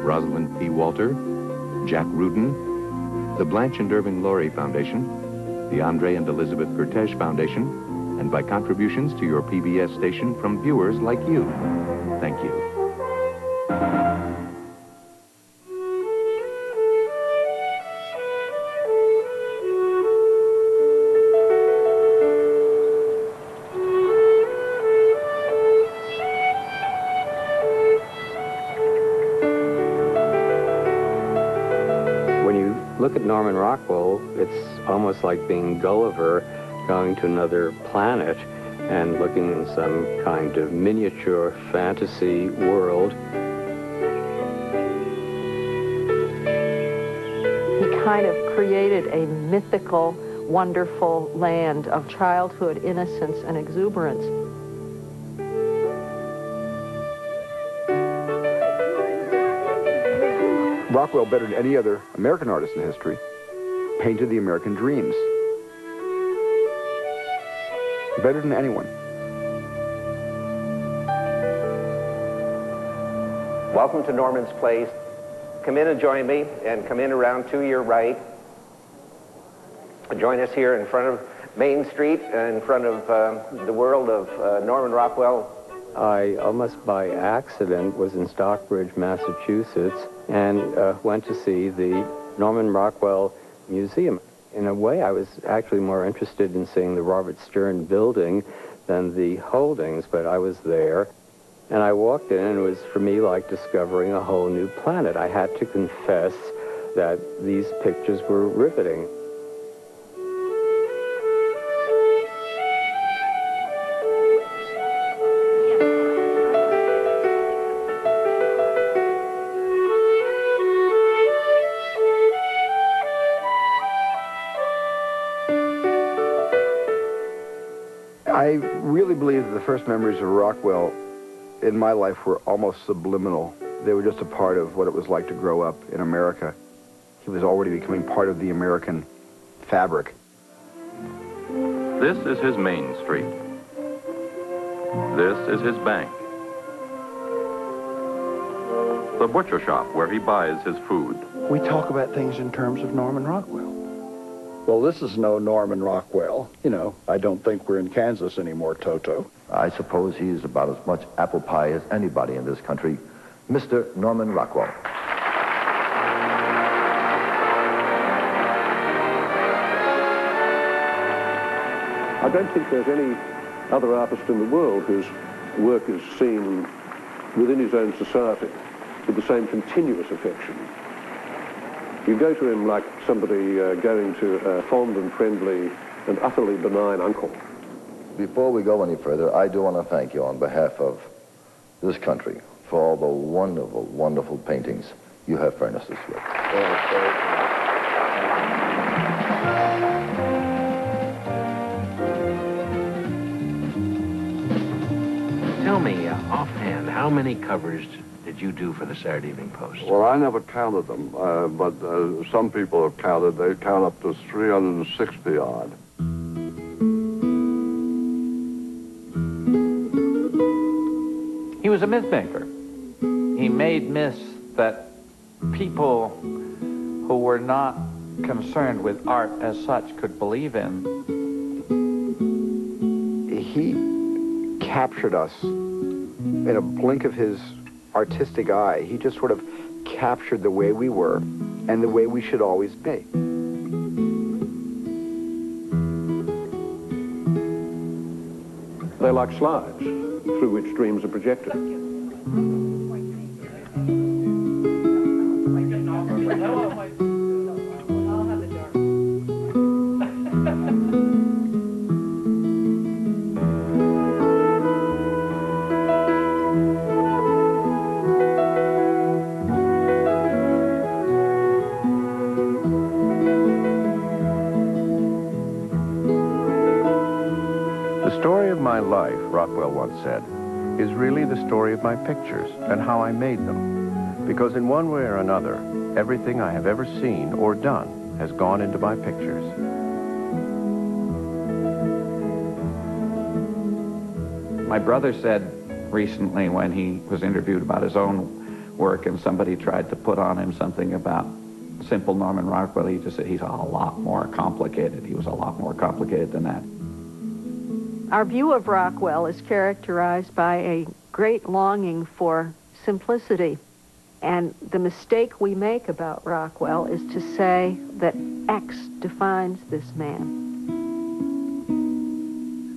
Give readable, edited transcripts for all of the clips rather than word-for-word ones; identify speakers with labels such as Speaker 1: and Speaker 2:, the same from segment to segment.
Speaker 1: Rosalind P. Walter, Jack Rudin, the Blanche and Irving Laurie Foundation, the Andre and Elizabeth Gertesh Foundation, and by contributions to your PBS station from viewers like you. Thank you.
Speaker 2: Look at Norman Rockwell, it's almost like being Gulliver going to another planet and looking in some kind of miniature fantasy world.
Speaker 3: He kind of created a mythical, wonderful land of childhood innocence and exuberance.
Speaker 4: Rockwell, better than any other American artist in history, painted the American dreams. Better than anyone.
Speaker 5: Welcome to Norman's Place. Come in and join me, and come in around to your right. Join us here in front of Main Street, in front of the world of Norman Rockwell.
Speaker 2: I almost by accident was in Stockbridge, Massachusetts, and went to see the Norman Rockwell Museum. In a way, I was actually more interested in seeing the Robert Stern building than the holdings, but I was there. And I walked in, and it was, for me, like discovering a whole new planet. I had to confess that these pictures were riveting.
Speaker 4: I really believe that the first memories of Rockwell in my life were almost subliminal. They were just a part of what it was like to grow up in America. He was already becoming part of the American fabric.
Speaker 1: This is his Main Street. This is his bank. The butcher shop where he buys his food.
Speaker 6: We talk about things in terms of Norman Rockwell.
Speaker 7: Well, this is no Norman Rockwell. You know, I don't think we're in Kansas anymore, Toto.
Speaker 8: I suppose he's about as much apple pie as anybody in this country, Mr. Norman Rockwell.
Speaker 9: I don't think there's any other artist in the world whose work is seen within his own society with the same continuous affection. You go to him like somebody going to a fond and friendly and utterly benign uncle.
Speaker 8: Before we go any further, I do want to thank you on behalf of this country for all the wonderful, wonderful paintings you have furnished us with.
Speaker 10: Tell me, offhand, how many covers did you do for the Saturday Evening Post?
Speaker 11: Well, I never counted them, but some people have counted. They count up to 360 odd.
Speaker 12: He was a myth maker. He made myths that people who were not concerned with art as such could believe in.
Speaker 4: He captured us in a blink of his artistic eye. He just sort of captured the way we were and the way we should always be.
Speaker 9: They're like slides through which dreams are projected.
Speaker 1: The story of my life, Rockwell once said, is really the story of my pictures and how I made them. Because in one way or another, everything I have ever seen or done has gone into my pictures.
Speaker 12: My brother said recently when he was interviewed about his own work and somebody tried to put on him something about simple Norman Rockwell, he just said he's a lot more complicated. He was a lot more complicated than that.
Speaker 3: Our view of Rockwell is characterized by a great longing for simplicity. And the mistake we make about Rockwell is to say that X defines this man.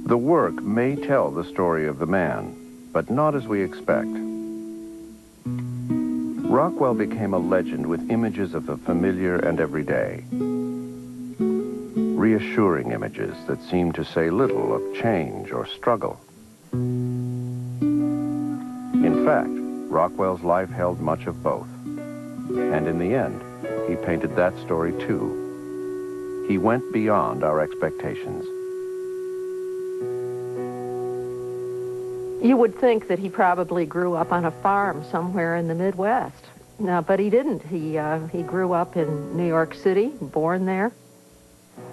Speaker 1: The work may tell the story of the man, but not as we expect. Rockwell became a legend with images of the familiar and everyday. Reassuring images that seem to say little of change or struggle. In fact, Rockwell's life held much of both. And in the end, he painted that story too. He went beyond our expectations.
Speaker 3: You would think that he probably grew up on a farm somewhere in the Midwest. No, but he didn't. He grew up in New York City, born there.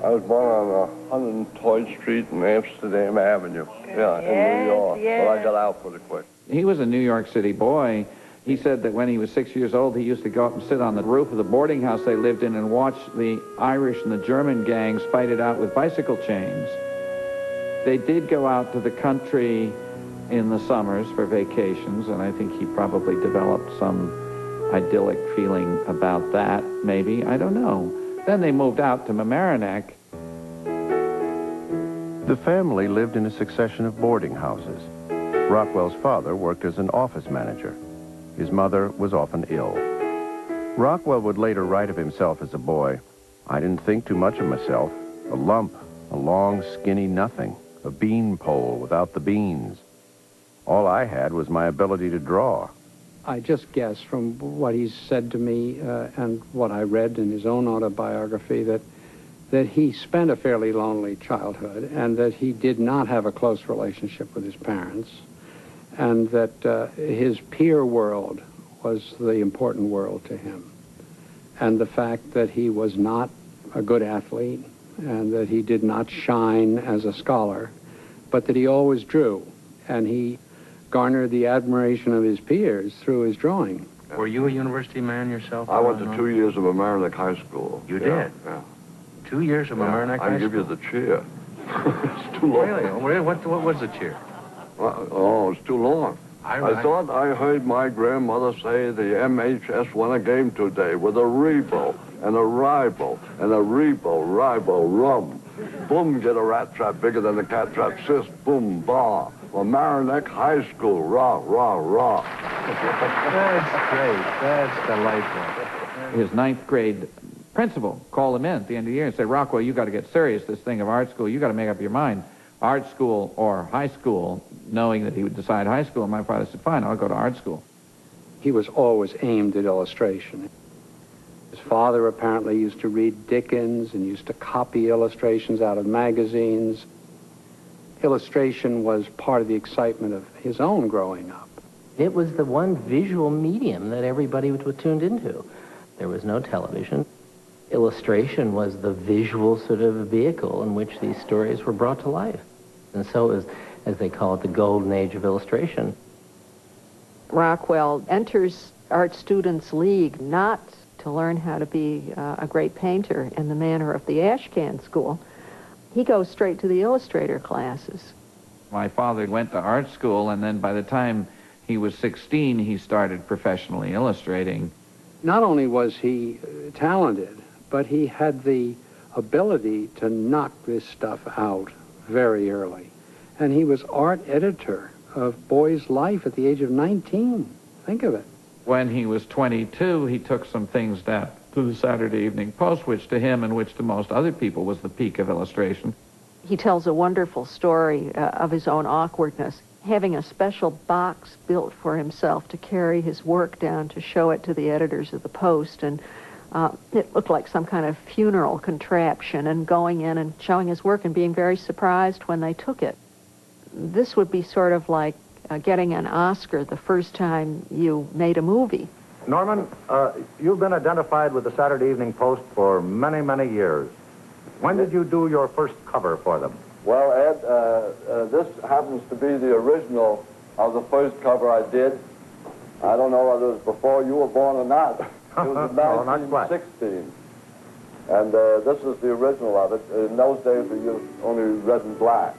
Speaker 11: I was born on 103rd Street and Amsterdam Avenue. Yeah, in New York.
Speaker 3: Yes.
Speaker 11: But I got out pretty quick.
Speaker 12: He was a New York City boy. He said that when he was 6 years old, he used to go up and sit on the roof of the boarding house they lived in and watch the Irish and the German gangs fight it out with bicycle chains. They did go out to the country in the summers for vacations, and I think he probably developed some idyllic feeling about that, maybe. I don't know. Then they moved out to Mamaroneck.
Speaker 1: The family lived in a succession of boarding houses. Rockwell's father worked as an office manager. His mother was often ill. Rockwell would later write of himself as a boy, "I didn't think too much of myself. A lump, a long, skinny nothing, a bean pole without the beans. All I had was my ability to draw."
Speaker 2: I just guess from what he's said to me and what I read in his own autobiography that he spent a fairly lonely childhood and that he did not have a close relationship with his parents, and that his peer world was the important world to him. And the fact that he was not a good athlete and that he did not shine as a scholar, but that he always drew, and he garnered the admiration of his peers through his drawing.
Speaker 10: Were you a university man yourself?
Speaker 11: I went to 2 years of Mamaroneck High School.
Speaker 10: You did?
Speaker 11: Yeah.
Speaker 10: 2 years of Mamaroneck High
Speaker 11: I'll give you
Speaker 10: School?
Speaker 11: the chair. It's too long.
Speaker 10: Really? What was the cheer?
Speaker 11: Oh, it's too long. I thought I heard my grandmother say the MHS won a game today with a Rebo and a Ribo and a Rebo, Ribo, rum. Boom, get a rat trap bigger than a cat trap, sis, boom, bah. Mamaroneck High School, rah, rah, rah.
Speaker 12: That's great. That's delightful. His ninth grade principal called him in at the end of the year and said, "Rockwell, you got to get serious, this thing of art school. You got to make up your mind. Art school or high school," knowing that he would decide high school. And my father said, "Fine, I'll go to art school."
Speaker 2: He was always aimed at illustration. His father apparently used to read Dickens and used to copy illustrations out of magazines. Illustration was part of the excitement of his own growing up.
Speaker 13: It was the one visual medium that everybody was tuned into. There was no television. Illustration was the visual sort of vehicle in which these stories were brought to life. And so it was, as they call it, the golden age of illustration.
Speaker 3: Rockwell enters Art Students League not to learn how to be a great painter in the manner of the Ashcan School. He goes straight to the illustrator classes.
Speaker 12: My father went to art school, and then by the time he was 16, he started professionally illustrating.
Speaker 2: Not only was he talented, but he had the ability to knock this stuff out very early. And he was art editor of Boy's Life at the age of 19. Think of it.
Speaker 12: When he was 22, he took some things down to the Saturday Evening Post, which to him and which to most other people was the peak of illustration.
Speaker 3: He tells a wonderful story of his own awkwardness, having a special box built for himself to carry his work down to show it to the editors of the Post. And it looked like some kind of funeral contraption, and going in and showing his work and being very surprised when they took it. This would be sort of like getting an Oscar the first time you made a movie.
Speaker 14: Norman, you've been identified with the Saturday Evening Post for many, many years. When did you do your first cover for them?
Speaker 11: Well, Ed, this happens to be the original of the first cover I did. I don't know whether it was before you were born or not. It was in
Speaker 14: No, not quite.
Speaker 11: 1916. And this is the original of it. In those days, we used only red and black.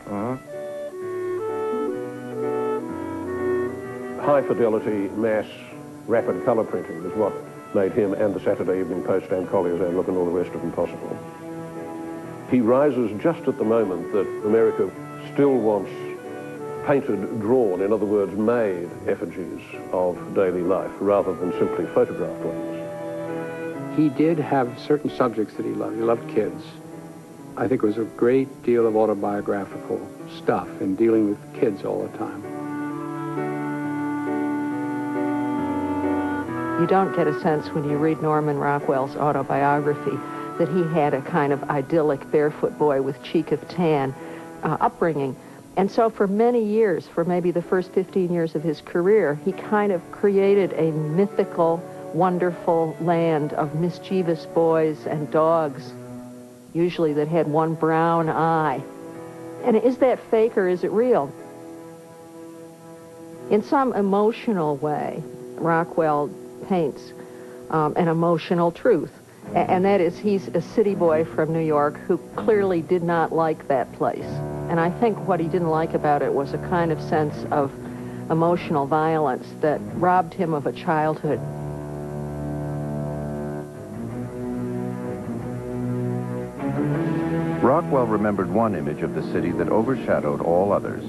Speaker 9: High-fidelity, mass, rapid colour printing was what made him and the Saturday Evening Post and Collier's Look and all the rest of them possible. He rises just at the moment that America still wants painted, drawn, in other words, made effigies of daily life rather than simply photographed ones.
Speaker 15: He did have certain subjects that he loved. He loved kids. I think it was a great deal of autobiographical stuff in dealing with kids all the time.
Speaker 3: You don't get a sense when you read Norman Rockwell's autobiography that he had a kind of idyllic barefoot boy with cheek of tan upbringing. And so for many years, for maybe the first 15 years of his career, he kind of created a mythical, wonderful land of mischievous boys and dogs, usually that had one brown eye. And is that fake or is it real? In some emotional way, Rockwell paints an emotional truth. And that is, he's a city boy from New York who clearly did not like that place. And I think what he didn't like about it was a kind of sense of emotional violence that robbed him of a childhood.
Speaker 1: Rockwell remembered one image of the city that overshadowed all others.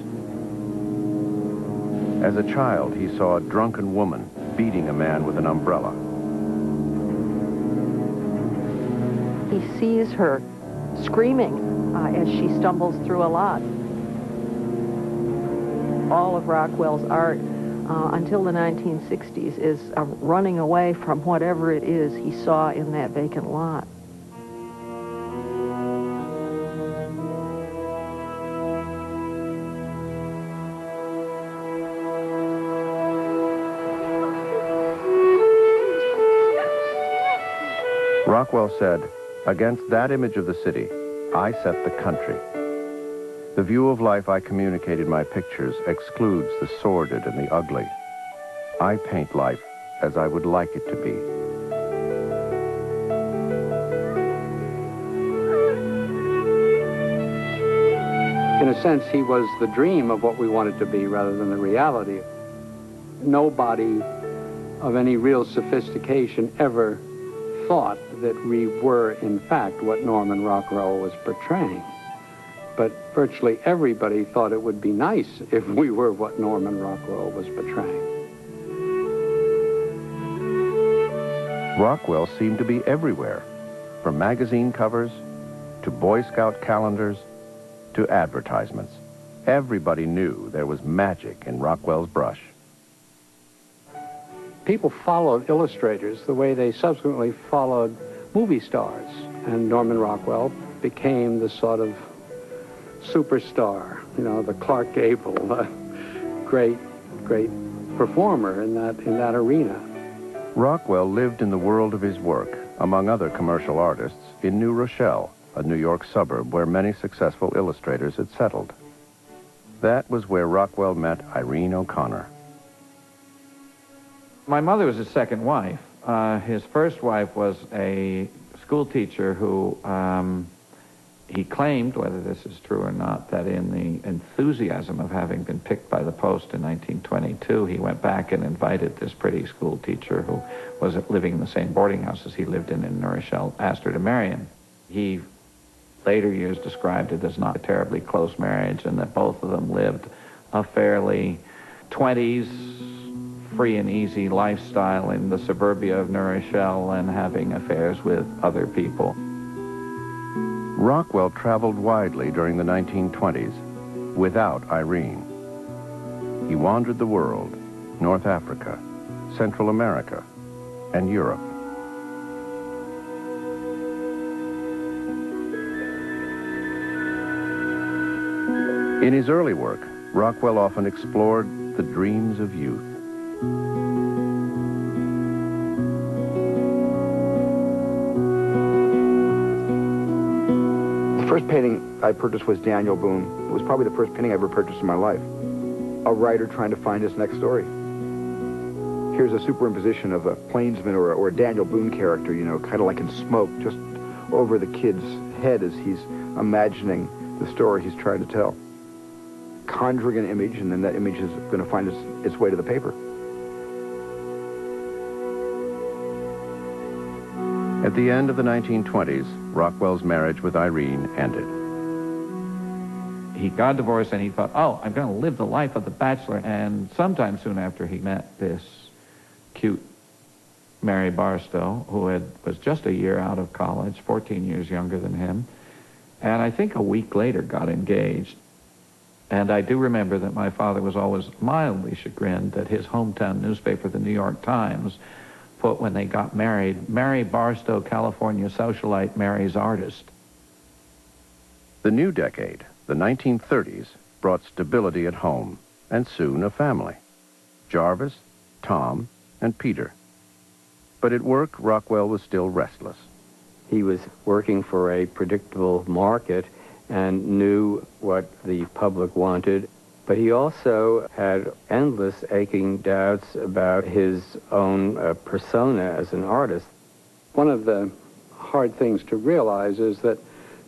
Speaker 1: As a child, he saw a drunken woman beating a man with an umbrella.
Speaker 3: He sees her screaming as she stumbles through a lot. All of Rockwell's art until the 1960s is running away from whatever it is he saw in that vacant lot.
Speaker 1: Rockwell said, "Against that image of the city, I set the country. The view of life I communicate in my pictures excludes the sordid and the ugly. I paint life as I would like it to be."
Speaker 15: In a sense, he was the dream of what we wanted to be rather than the reality. Nobody of any real sophistication ever thought that we were, in fact, what Norman Rockwell was portraying. But virtually everybody thought it would be nice if we were what Norman Rockwell was portraying.
Speaker 1: Rockwell seemed to be everywhere, from magazine covers to Boy Scout calendars to advertisements. Everybody knew there was magic in Rockwell's brush.
Speaker 15: People followed illustrators the way they subsequently followed movie stars. And Norman Rockwell became the sort of superstar, you know, the Clark Gable, great performer in that arena.
Speaker 1: Rockwell lived in the world of his work, among other commercial artists, in New Rochelle, a New York suburb where many successful illustrators had settled. That was where Rockwell met Irene O'Connor.
Speaker 12: My mother was his second wife. His first wife was a school teacher who he claimed, whether this is true or not, that in the enthusiasm of having been picked by the Post in 1922, he went back and invited this pretty school teacher who was living in the same boarding house as he lived in New Rochelle, asked her to marry him. He later years described it as not a terribly close marriage and that both of them lived a fairly 20s free and easy lifestyle in the suburbia of New Rochelle and having affairs with other people.
Speaker 1: Rockwell traveled widely during the 1920s without Irene. He wandered the world, North Africa, Central America, and Europe. In his early work, Rockwell often explored the dreams of youth.
Speaker 4: The first painting I purchased was Daniel Boone. It was probably the first painting I ever purchased in my life. A writer trying to find his next story. Here's a superimposition of a plainsman or a Daniel Boone character, you know, kind of like in smoke, just over the kid's head as he's imagining the story he's trying to tell. Conjuring an image, and then that image is going to find its way to the paper.
Speaker 1: At the end of the 1920s, Rockwell's marriage with Irene ended.
Speaker 12: He got divorced and he thought, oh, I'm going to live the life of the bachelor. And sometime soon after, he met this cute Mary Barstow, who was just a year out of college, 14 years younger than him. And I think a week later got engaged. And I do remember that my father was always mildly chagrined that his hometown newspaper, the New York Times, put when they got married, Mary Barstow, California socialite, marries artist.
Speaker 1: The new decade, the 1930s, brought stability at home, and soon a family. Jarvis, Tom, and Peter. But at work, Rockwell was still restless.
Speaker 2: He was working for a predictable market and knew what the public wanted, but he also had endless aching doubts about his own persona as an artist.
Speaker 15: One of the hard things to realize is that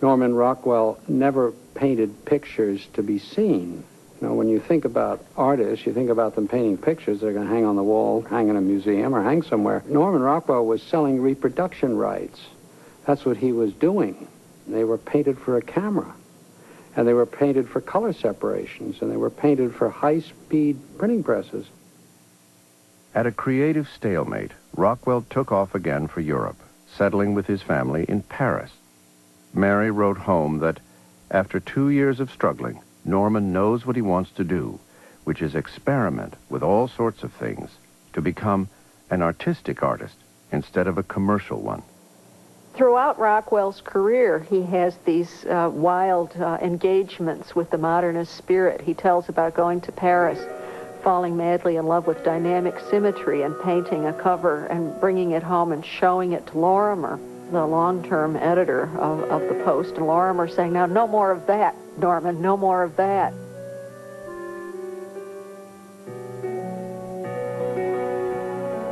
Speaker 15: Norman Rockwell never painted pictures to be seen. You know, when you think about artists, you think about them painting pictures they're going to hang on the wall, hang in a museum, or hang somewhere. Norman Rockwell was selling reproduction rights. That's what he was doing. They were painted for a camera, and they were painted for color separations, and they were painted for high-speed printing presses.
Speaker 1: At a creative stalemate, Rockwell took off again for Europe, settling with his family in Paris. Mary wrote home that, after 2 years of struggling, Norman knows what he wants to do, which is experiment with all sorts of things to become an artistic artist instead of a commercial one.
Speaker 3: Throughout Rockwell's career, he has these wild engagements with the modernist spirit. He tells about going to Paris, falling madly in love with dynamic symmetry and painting a cover and bringing it home and showing it to Lorimer, the long-term editor of the Post. And Lorimer saying, now, no more of that, Norman, no more of that.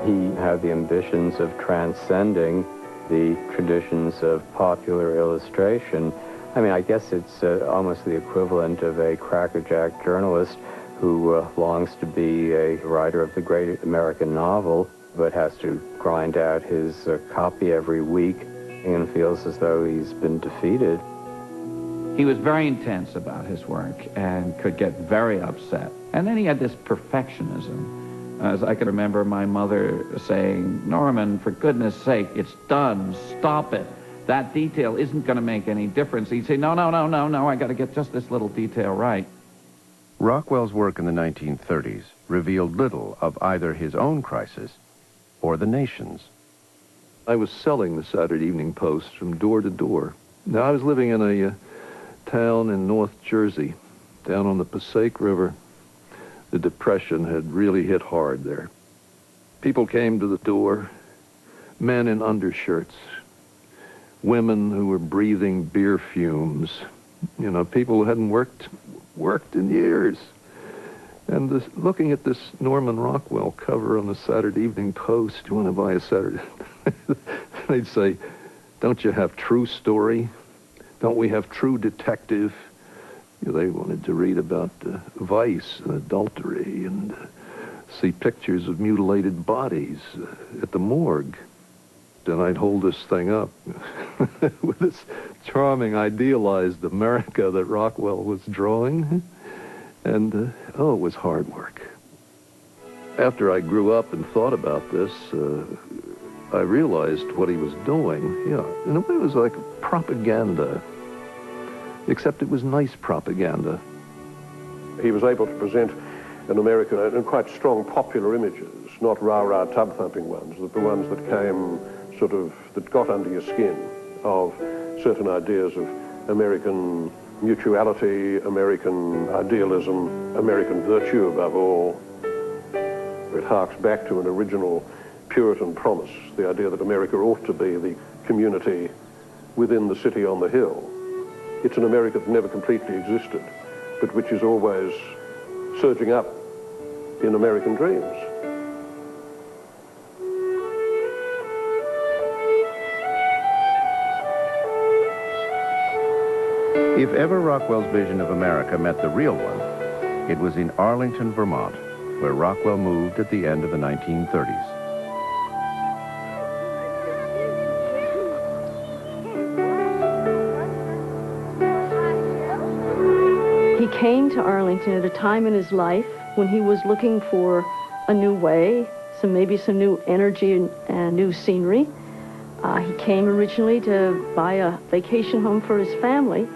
Speaker 2: He had the ambitions of transcending the traditions of popular illustration. I mean, I guess it's almost the equivalent of a crackerjack journalist who longs to be a writer of the great American novel, but has to grind out his copy every week and feels as though he's been defeated.
Speaker 12: He was very intense about his work and could get very upset. And then he had this perfectionism. As I can remember my mother saying, Norman, for goodness sake, it's done, stop it. That detail isn't going to make any difference. He'd say, no, I got to get just this little detail right.
Speaker 1: Rockwell's work in the 1930s revealed little of either his own crisis or the nation's.
Speaker 11: I was selling the Saturday Evening Post from door to door. Now, I was living in a town in North Jersey, down on the Passaic River. The Depression had really hit hard there. People came to the door, men in undershirts, women who were breathing beer fumes, you know, people who hadn't worked in years. And looking at this Norman Rockwell cover on the Saturday Evening Post, you want to buy a Saturday? They'd say, don't you have true story? Don't we have true detective? You know, they wanted to read about vice and adultery and see pictures of mutilated bodies at the morgue. Then I'd hold this thing up with this charming, idealized America that Rockwell was drawing. And, it was hard work. After I grew up and thought about this, I realized what he was doing. Yeah, in a way it was like propaganda, except it was nice propaganda.
Speaker 9: He was able to present an America in quite strong popular images, not rah-rah tub-thumping ones, but the ones that came that got under your skin, of certain ideas of American mutuality, American idealism, American virtue above all. It harks back to an original Puritan promise, the idea that America ought to be the community within the city on the hill. It's an America that never completely existed, but which is always surging up in American dreams.
Speaker 1: If ever Rockwell's vision of America met the real one, it was in Arlington, Vermont, where Rockwell moved at the end of the 1930s.
Speaker 3: He came to Arlington at a time in his life when he was looking for a new way, maybe some new energy and new scenery. He came originally to buy a vacation home for his family,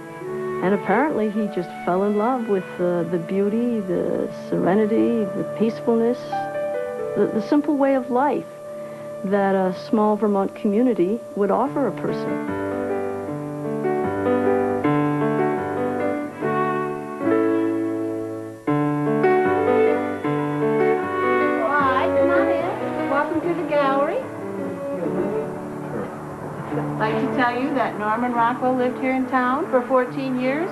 Speaker 3: and apparently he just fell in love with the beauty, the serenity, the peacefulness, the simple way of life that a small Vermont community would offer a person.
Speaker 16: I'd like to tell you that Norman Rockwell lived here in town for 14 years.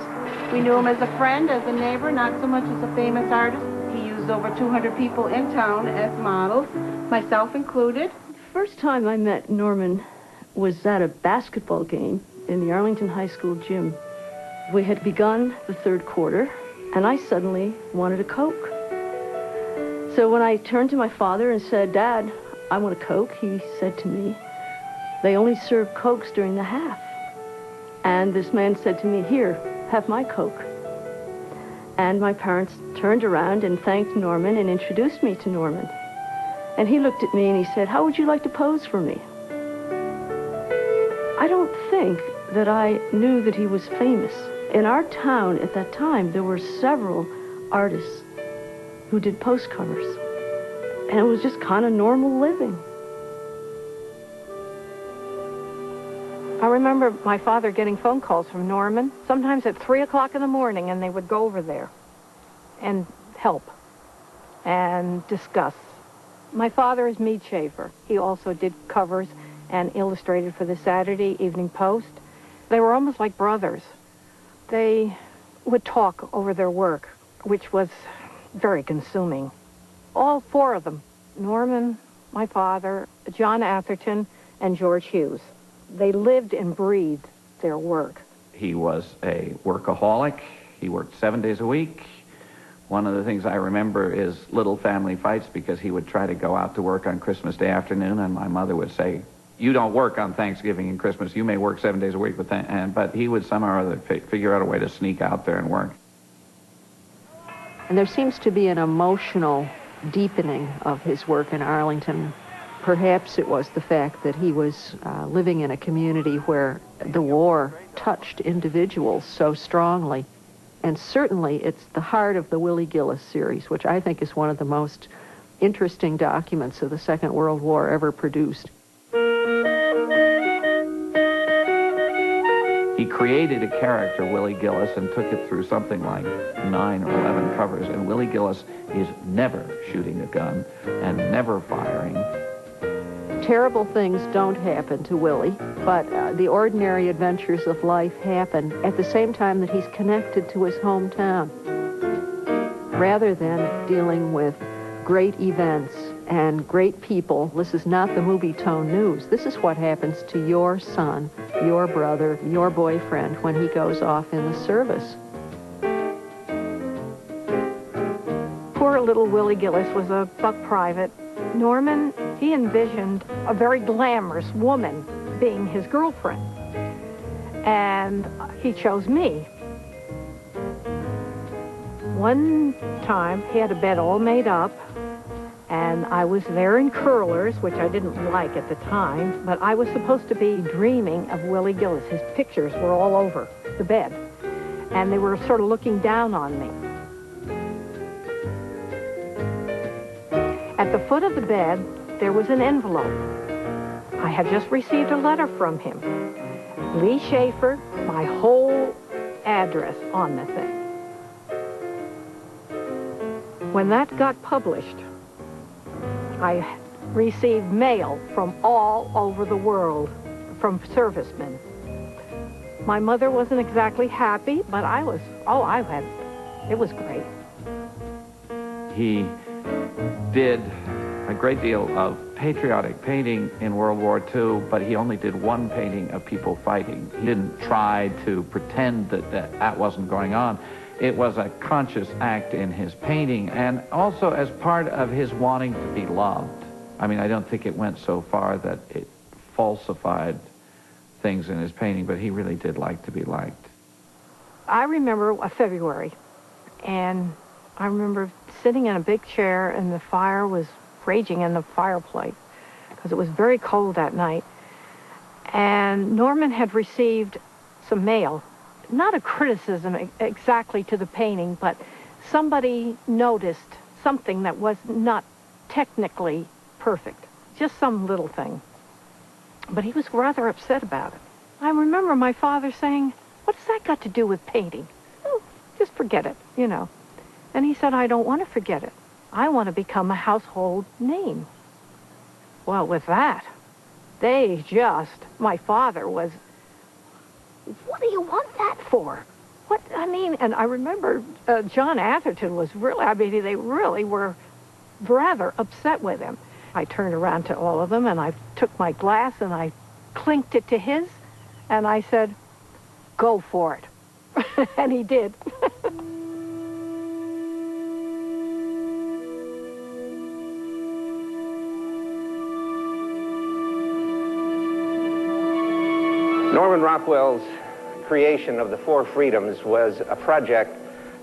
Speaker 16: We knew him as a friend, as a neighbor, not so much as a famous artist. He used over 200 people in town as models, myself included.
Speaker 3: The first time I met Norman was at a basketball game in the Arlington High School gym. We had begun the third quarter, and I suddenly wanted a Coke. So when I turned to my father and said, "Dad, I want a Coke," he said to me, "They only serve Cokes during the half." And this man said to me, "Here, have my Coke." And my parents turned around and thanked Norman and introduced me to Norman. And he looked at me and he said, "How would you like to pose for me?" I don't think that I knew that he was famous. In our town at that time, there were several artists who did post covers. And it was just kind of normal living.
Speaker 17: I remember my father getting phone calls from Norman, sometimes at 3 o'clock in the morning, and they would go over there and help and discuss. My father is meat shaver. He also did covers and illustrated for the Saturday Evening Post. They were almost like brothers. They would talk over their work, which was very consuming. All four of them, Norman, my father, John Atherton, and George Hughes. They lived and breathed their work.
Speaker 12: He was a workaholic. He worked 7 days a week. One of the things I remember is little family fights because he would try to go out to work on Christmas Day afternoon, and my mother would say, "You don't work on Thanksgiving and Christmas. You may work 7 days a week, but he would somehow or other figure out a way to sneak out there and work.
Speaker 3: And there seems to be an emotional deepening of his work in Arlington. Perhaps it was the fact that he was living in a community where the war touched individuals so strongly. And certainly it's the heart of the Willie Gillis series, which I think is one of the most interesting documents of the Second World War ever produced.
Speaker 12: He created a character, Willie Gillis, and took it through something like 9 or 11 covers. And Willie Gillis is never shooting a gun and never firing.
Speaker 3: Terrible things don't happen to Willie, but the ordinary adventures of life happen at the same time that he's connected to his hometown. Rather than dealing with great events and great people, this is not the movie tone news. This is what happens to your son, your brother, your boyfriend when he goes off in the service.
Speaker 17: Poor little Willie Gillis was a buck private. Norman, he envisioned a very glamorous woman being his girlfriend. And he chose me. One time, he had a bed all made up, and I was there in curlers, which I didn't like at the time, but I was supposed to be dreaming of Willie Gillis. His pictures were all over the bed, and they were sort of looking down on me. At the foot of the bed, there was an envelope. I had just received a letter from him. Lee Schaefer, my whole address on the thing. When that got published, I received mail from all over the world, from servicemen. My mother wasn't exactly happy, but it was great.
Speaker 12: He did a great deal of patriotic painting in World War II, but he only did one painting of people fighting. He didn't try to pretend that wasn't going on. It was a conscious act in his painting, and also as part of his wanting to be loved. I mean, I don't think it went so far that it falsified things in his painting, but he really did like to be liked.
Speaker 17: I remember a February, and I remember sitting in a big chair, and the fire was raging in the fireplace because it was very cold that night. And Norman had received some mail, not a criticism exactly to the painting, but somebody noticed something that was not technically perfect, just some little thing. But he was rather upset about it. I remember my father saying, "What does that got to do with painting? Oh, just forget it, you know." And he said, "I don't want to forget it. I want to become a household name." Well, with that, my father was, "What do you want that for?" What, I mean, and I remember John Atherton was really, they really were rather upset with him. I turned around to all of them, and I took my glass, and I clinked it to his, and I said, "Go for it." And he did.
Speaker 5: Norman Rockwell's creation of the Four Freedoms was a project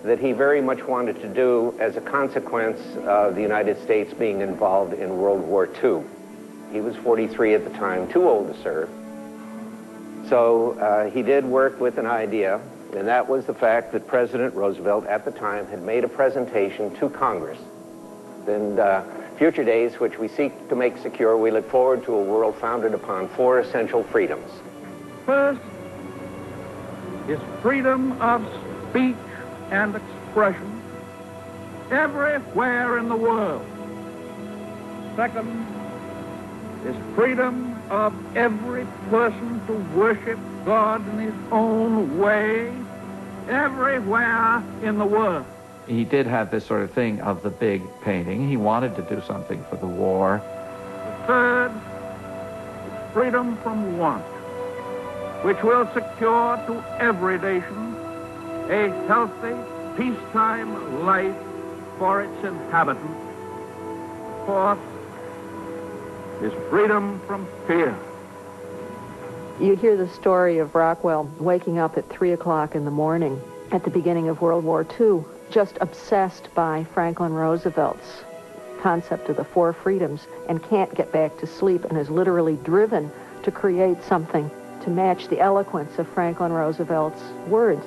Speaker 5: that he very much wanted to do as a consequence of the United States being involved in World War II. He was 43 at the time, too old to serve. So he did work with an idea, and that was the fact that President Roosevelt at the time had made a presentation to Congress. In future days, which we seek to make secure, we look forward to a world founded upon four essential freedoms.
Speaker 18: First is freedom of speech and expression everywhere in the world. Second is freedom of every person to worship God in his own way everywhere in the world.
Speaker 12: He did have this sort of thing of the big painting. He wanted to do something for the war.
Speaker 18: The third is freedom from want, which will secure to every nation a healthy, peacetime life for its inhabitants. Fourth is freedom from fear.
Speaker 3: You hear the story of Rockwell waking up at 3 o'clock in the morning at the beginning of World War II, just obsessed by Franklin Roosevelt's concept of the Four Freedoms, and can't get back to sleep, and is literally driven to create something to match the eloquence of Franklin Roosevelt's words.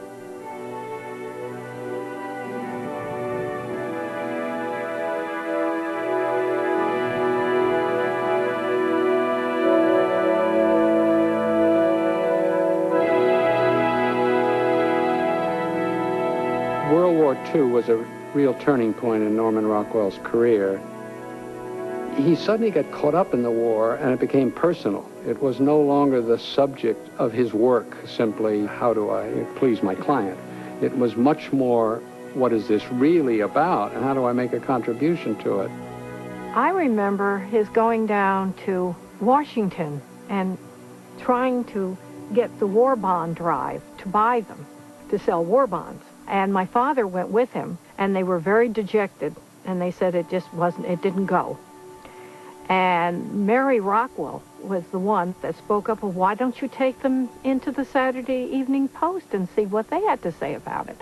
Speaker 15: World War II was a real turning point in Norman Rockwell's career. He suddenly got caught up in the war, and it became personal. It was no longer the subject of his work, simply, how do I please my client? It was much more, what is this really about, and how do I make a contribution to it?
Speaker 17: I remember his going down to Washington and trying to get the war bond drive to buy them, to sell war bonds. And my father went with him, and they were very dejected, and they said it didn't go. And Mary Rockwell was the one that spoke up, well, why don't you take them into the Saturday Evening Post and see what they had to say about it?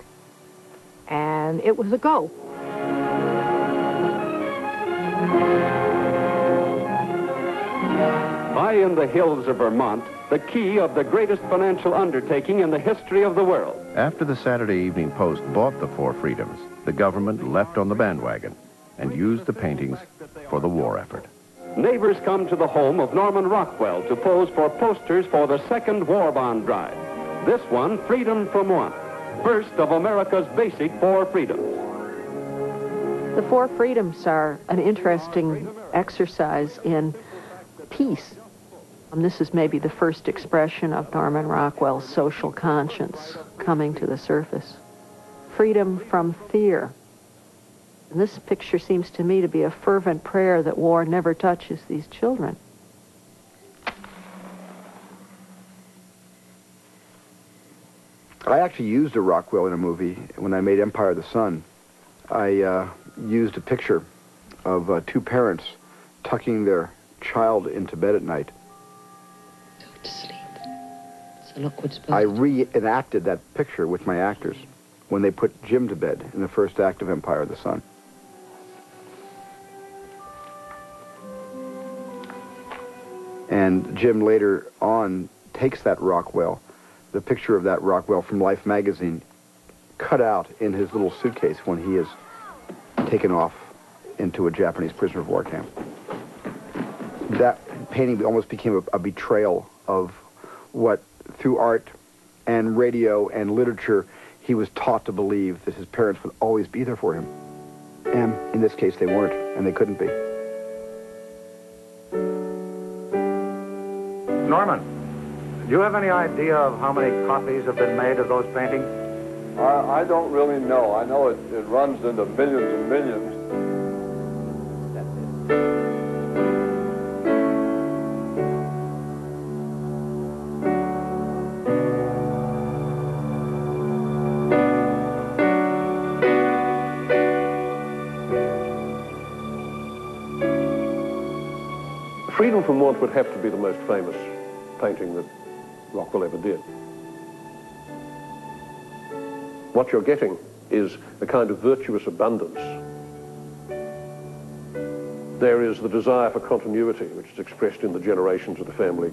Speaker 17: And it was a go.
Speaker 19: High in the hills of Vermont, the key of the greatest financial undertaking in the history of the world.
Speaker 1: After the Saturday Evening Post bought the Four Freedoms, the government leapt on the bandwagon and used the paintings for the war effort.
Speaker 19: Neighbors come to the home of Norman Rockwell to pose for posters for the second war bond drive. This one, Freedom from Want, first of America's basic four freedoms.
Speaker 3: The Four Freedoms are an interesting exercise in peace. This is maybe the first expression of Norman Rockwell's social conscience coming to the surface. Freedom from fear. And this picture seems to me to be a fervent prayer that war never touches these children.
Speaker 4: I actually used a Rockwell in a movie when I made Empire of the Sun. I used a picture of two parents tucking their child into bed at night.
Speaker 20: Go to sleep. So look what's
Speaker 4: I reenacted that picture with my actors when they put Jim to bed in the first act of Empire of the Sun. And Jim later on takes that Rockwell, the picture of that Rockwell from Life magazine, cut out in his little suitcase when he is taken off into a Japanese prisoner of war camp. That painting almost became a betrayal of what, through art and radio and literature, he was taught to believe that his parents would always be there for him. And in this case, they weren't, and they couldn't be.
Speaker 14: Norman, do you have any idea of how many copies have been made of those paintings?
Speaker 11: I don't really know. I know it runs into millions and millions.
Speaker 9: Freedom from Want would have to be the most famous painting that Rockwell ever did. What you're getting is a kind of virtuous abundance. There is the desire for continuity, which is expressed in the generations of the family.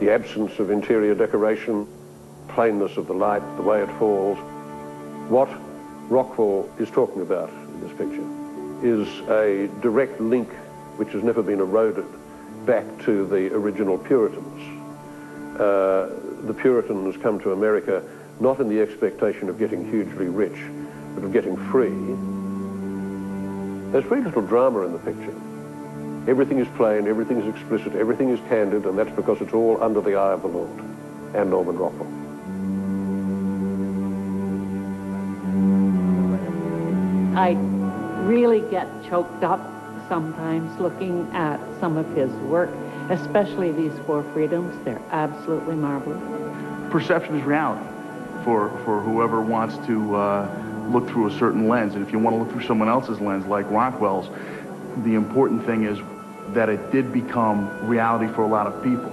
Speaker 9: The absence of interior decoration, plainness of the light, the way it falls. What Rockwell is talking about in this picture is a direct link which has never been eroded back to the original Puritans. The Puritans come to America not in the expectation of getting hugely rich, but of getting free. There's very little drama in the picture. Everything is plain, everything is explicit, everything is candid, and that's because it's all under the eye of the Lord and Norman Rockwell.
Speaker 21: I really get choked up sometimes looking at some of his work, especially these Four Freedoms. They're absolutely marvelous.
Speaker 6: Perception is reality for whoever wants to look through a certain lens. And if you want to look through someone else's lens, like Rockwell's, the important thing is that it did become reality for a lot of people.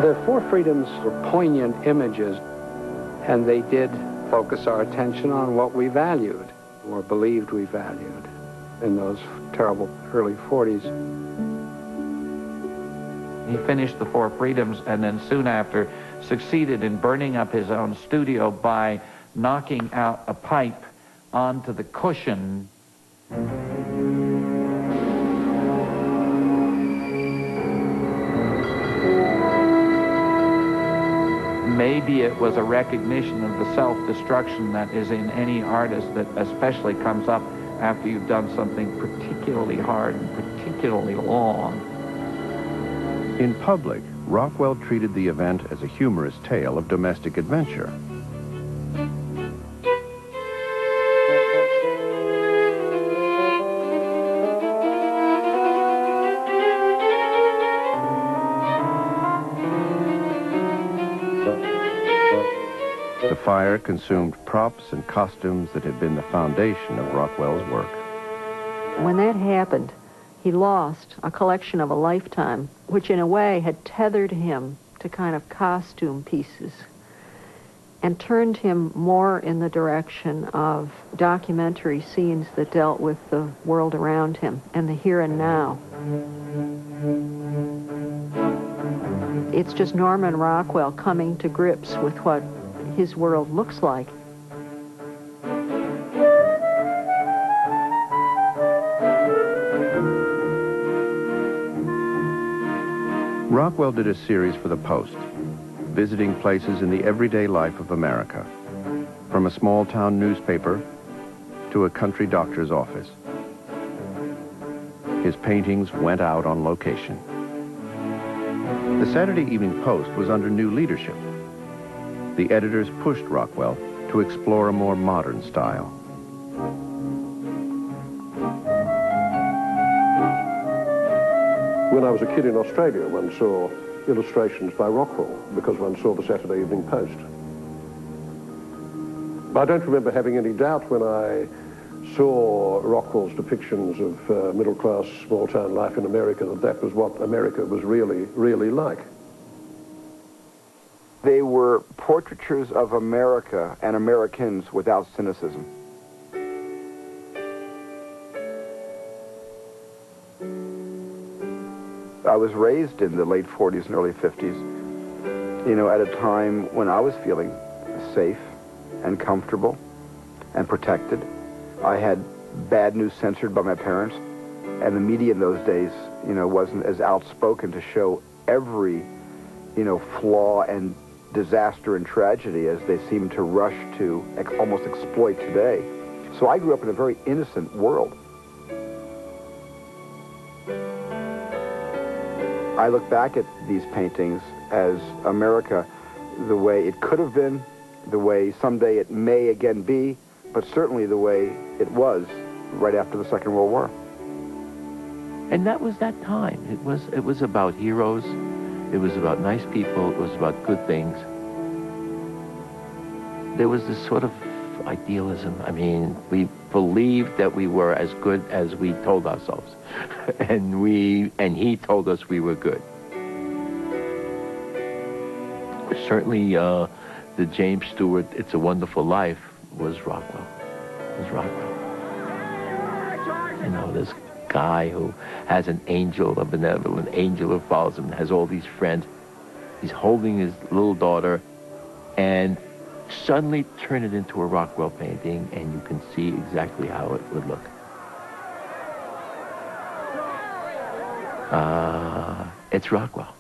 Speaker 15: The Four Freedoms were poignant images, and they did focus our attention on what we valued, or believed we valued, in those terrible early 40s.
Speaker 12: He finished the Four Freedoms and then soon after succeeded in burning up his own studio by knocking out a pipe onto the cushion. Maybe it was a recognition of the self-destruction that is in any artist that especially comes up after you've done something particularly hard and particularly long.
Speaker 1: In public, Rockwell treated the event as a humorous tale of domestic adventure. The fire consumed props and costumes that had been the foundation of Rockwell's work.
Speaker 3: When that happened, he lost a collection of a lifetime, which in a way had tethered him to kind of costume pieces and turned him more in the direction of documentary scenes that dealt with the world around him and the here and now. It's just Norman Rockwell coming to grips with what his world looks like.
Speaker 1: Rockwell did a series for the Post, visiting places in the everyday life of America, from a small-town newspaper to a country doctor's office. his paintings went out on location. The Saturday Evening Post was under new leadership. The editors pushed Rockwell to explore a more modern style.
Speaker 9: When I was a kid in Australia, one saw illustrations by Rockwell because one saw the Saturday Evening Post. I don't remember having any doubt when I saw Rockwell's depictions of middle-class, small-town life in America that that was what America was really, really like.
Speaker 4: They were portraitures of America and Americans without cynicism. I was raised in the late 40s and early 50s, you know, at a time when I was feeling safe and comfortable and protected. I had bad news censored by my parents, and the media in those days, you know, wasn't as outspoken to show every, you know, flaw and disaster and tragedy as they seem to rush to almost exploit today. So I grew up in a very innocent world. I look back at these paintings as America the way it could have been, the way someday it may again be, but certainly the way it was right after the Second World War.
Speaker 7: And that was that time. It was about heroes. It was about nice people. It was about good things. There was this sort of idealism. I mean, we believed that we were as good as we told ourselves. and he told us we were good. Certainly, the James Stewart It's a Wonderful Life was Rockwell. You know, this guy who has an angel, a benevolent angel who follows him, has all these friends. He's holding his little daughter, and suddenly turn it into a Rockwell painting, and you can see exactly how it would look. It's Rockwell.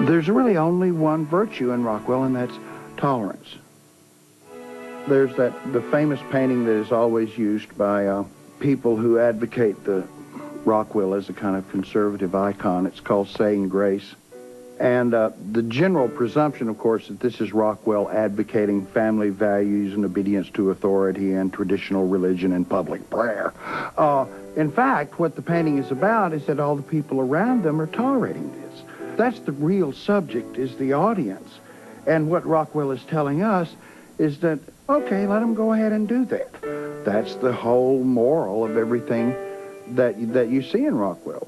Speaker 22: There's really only one virtue in Rockwell, and that's tolerance. There's the famous painting that is always used by people who advocate the Rockwell as a kind of conservative icon. It's called Saying Grace. And the general presumption, of course, that this is Rockwell advocating family values and obedience to authority and traditional religion and public prayer. In fact, what the painting is about is that all the people around them are tolerating this. That's the real subject, is the audience. And what Rockwell is telling us is that, okay, let them go ahead and do that. That's the whole moral of everything that you see in Rockwell.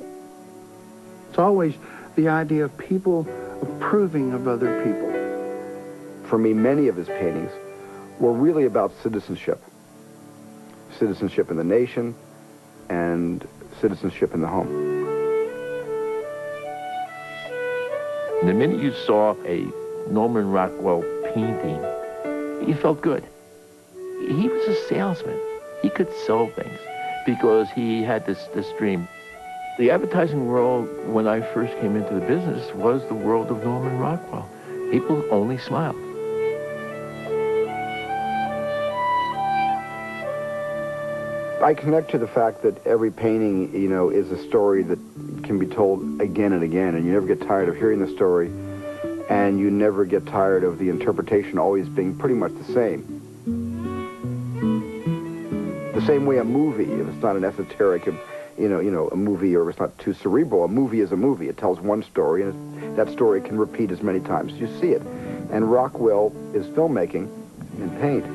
Speaker 22: It's always the idea of people approving of other people.
Speaker 4: For me, many of his paintings were really about citizenship. Citizenship in the nation and citizenship in the home.
Speaker 7: The minute you saw a Norman Rockwell painting, you felt good. He was a salesman. He could sell things because he had this dream. The advertising world, when I first came into the business, was the world of Norman Rockwell. People only smiled.
Speaker 4: I connect to the fact that every painting, you know, is a story that can be told again and again, and you never get tired of hearing the story, and you never get tired of the interpretation always being pretty much the same. The same way a movie, if it's not an esoteric, you know, a movie, or it's not too cerebral, a movie is a movie. It tells one story, and that story can repeat as many times as you see it. And Rockwell is filmmaking in paint.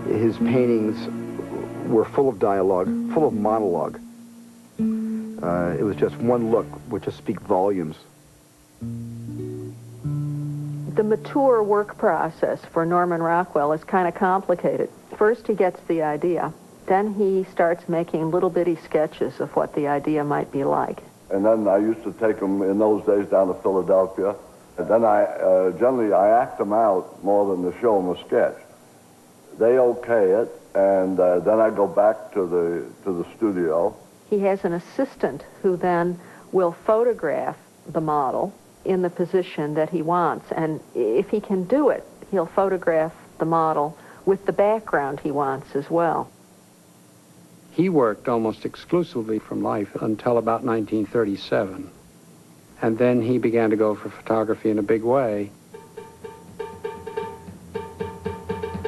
Speaker 4: His paintings were full of dialogue, full of monologue. It was just one look would just speak volumes.
Speaker 3: The mature work process for Norman Rockwell is kind of complicated. First, he gets the idea. Then he starts making little bitty sketches of what the idea might be like.
Speaker 11: And then I used to take them in those days down to Philadelphia. And then generally I act them out more than to show them a sketch. They okay it, and then I go back to the studio.
Speaker 3: He has an assistant who then will photograph the model in the position that he wants. And if he can do it, he'll photograph the model with the background he wants as well.
Speaker 15: He worked almost exclusively from life until about 1937. And then he began to go for photography in a big way.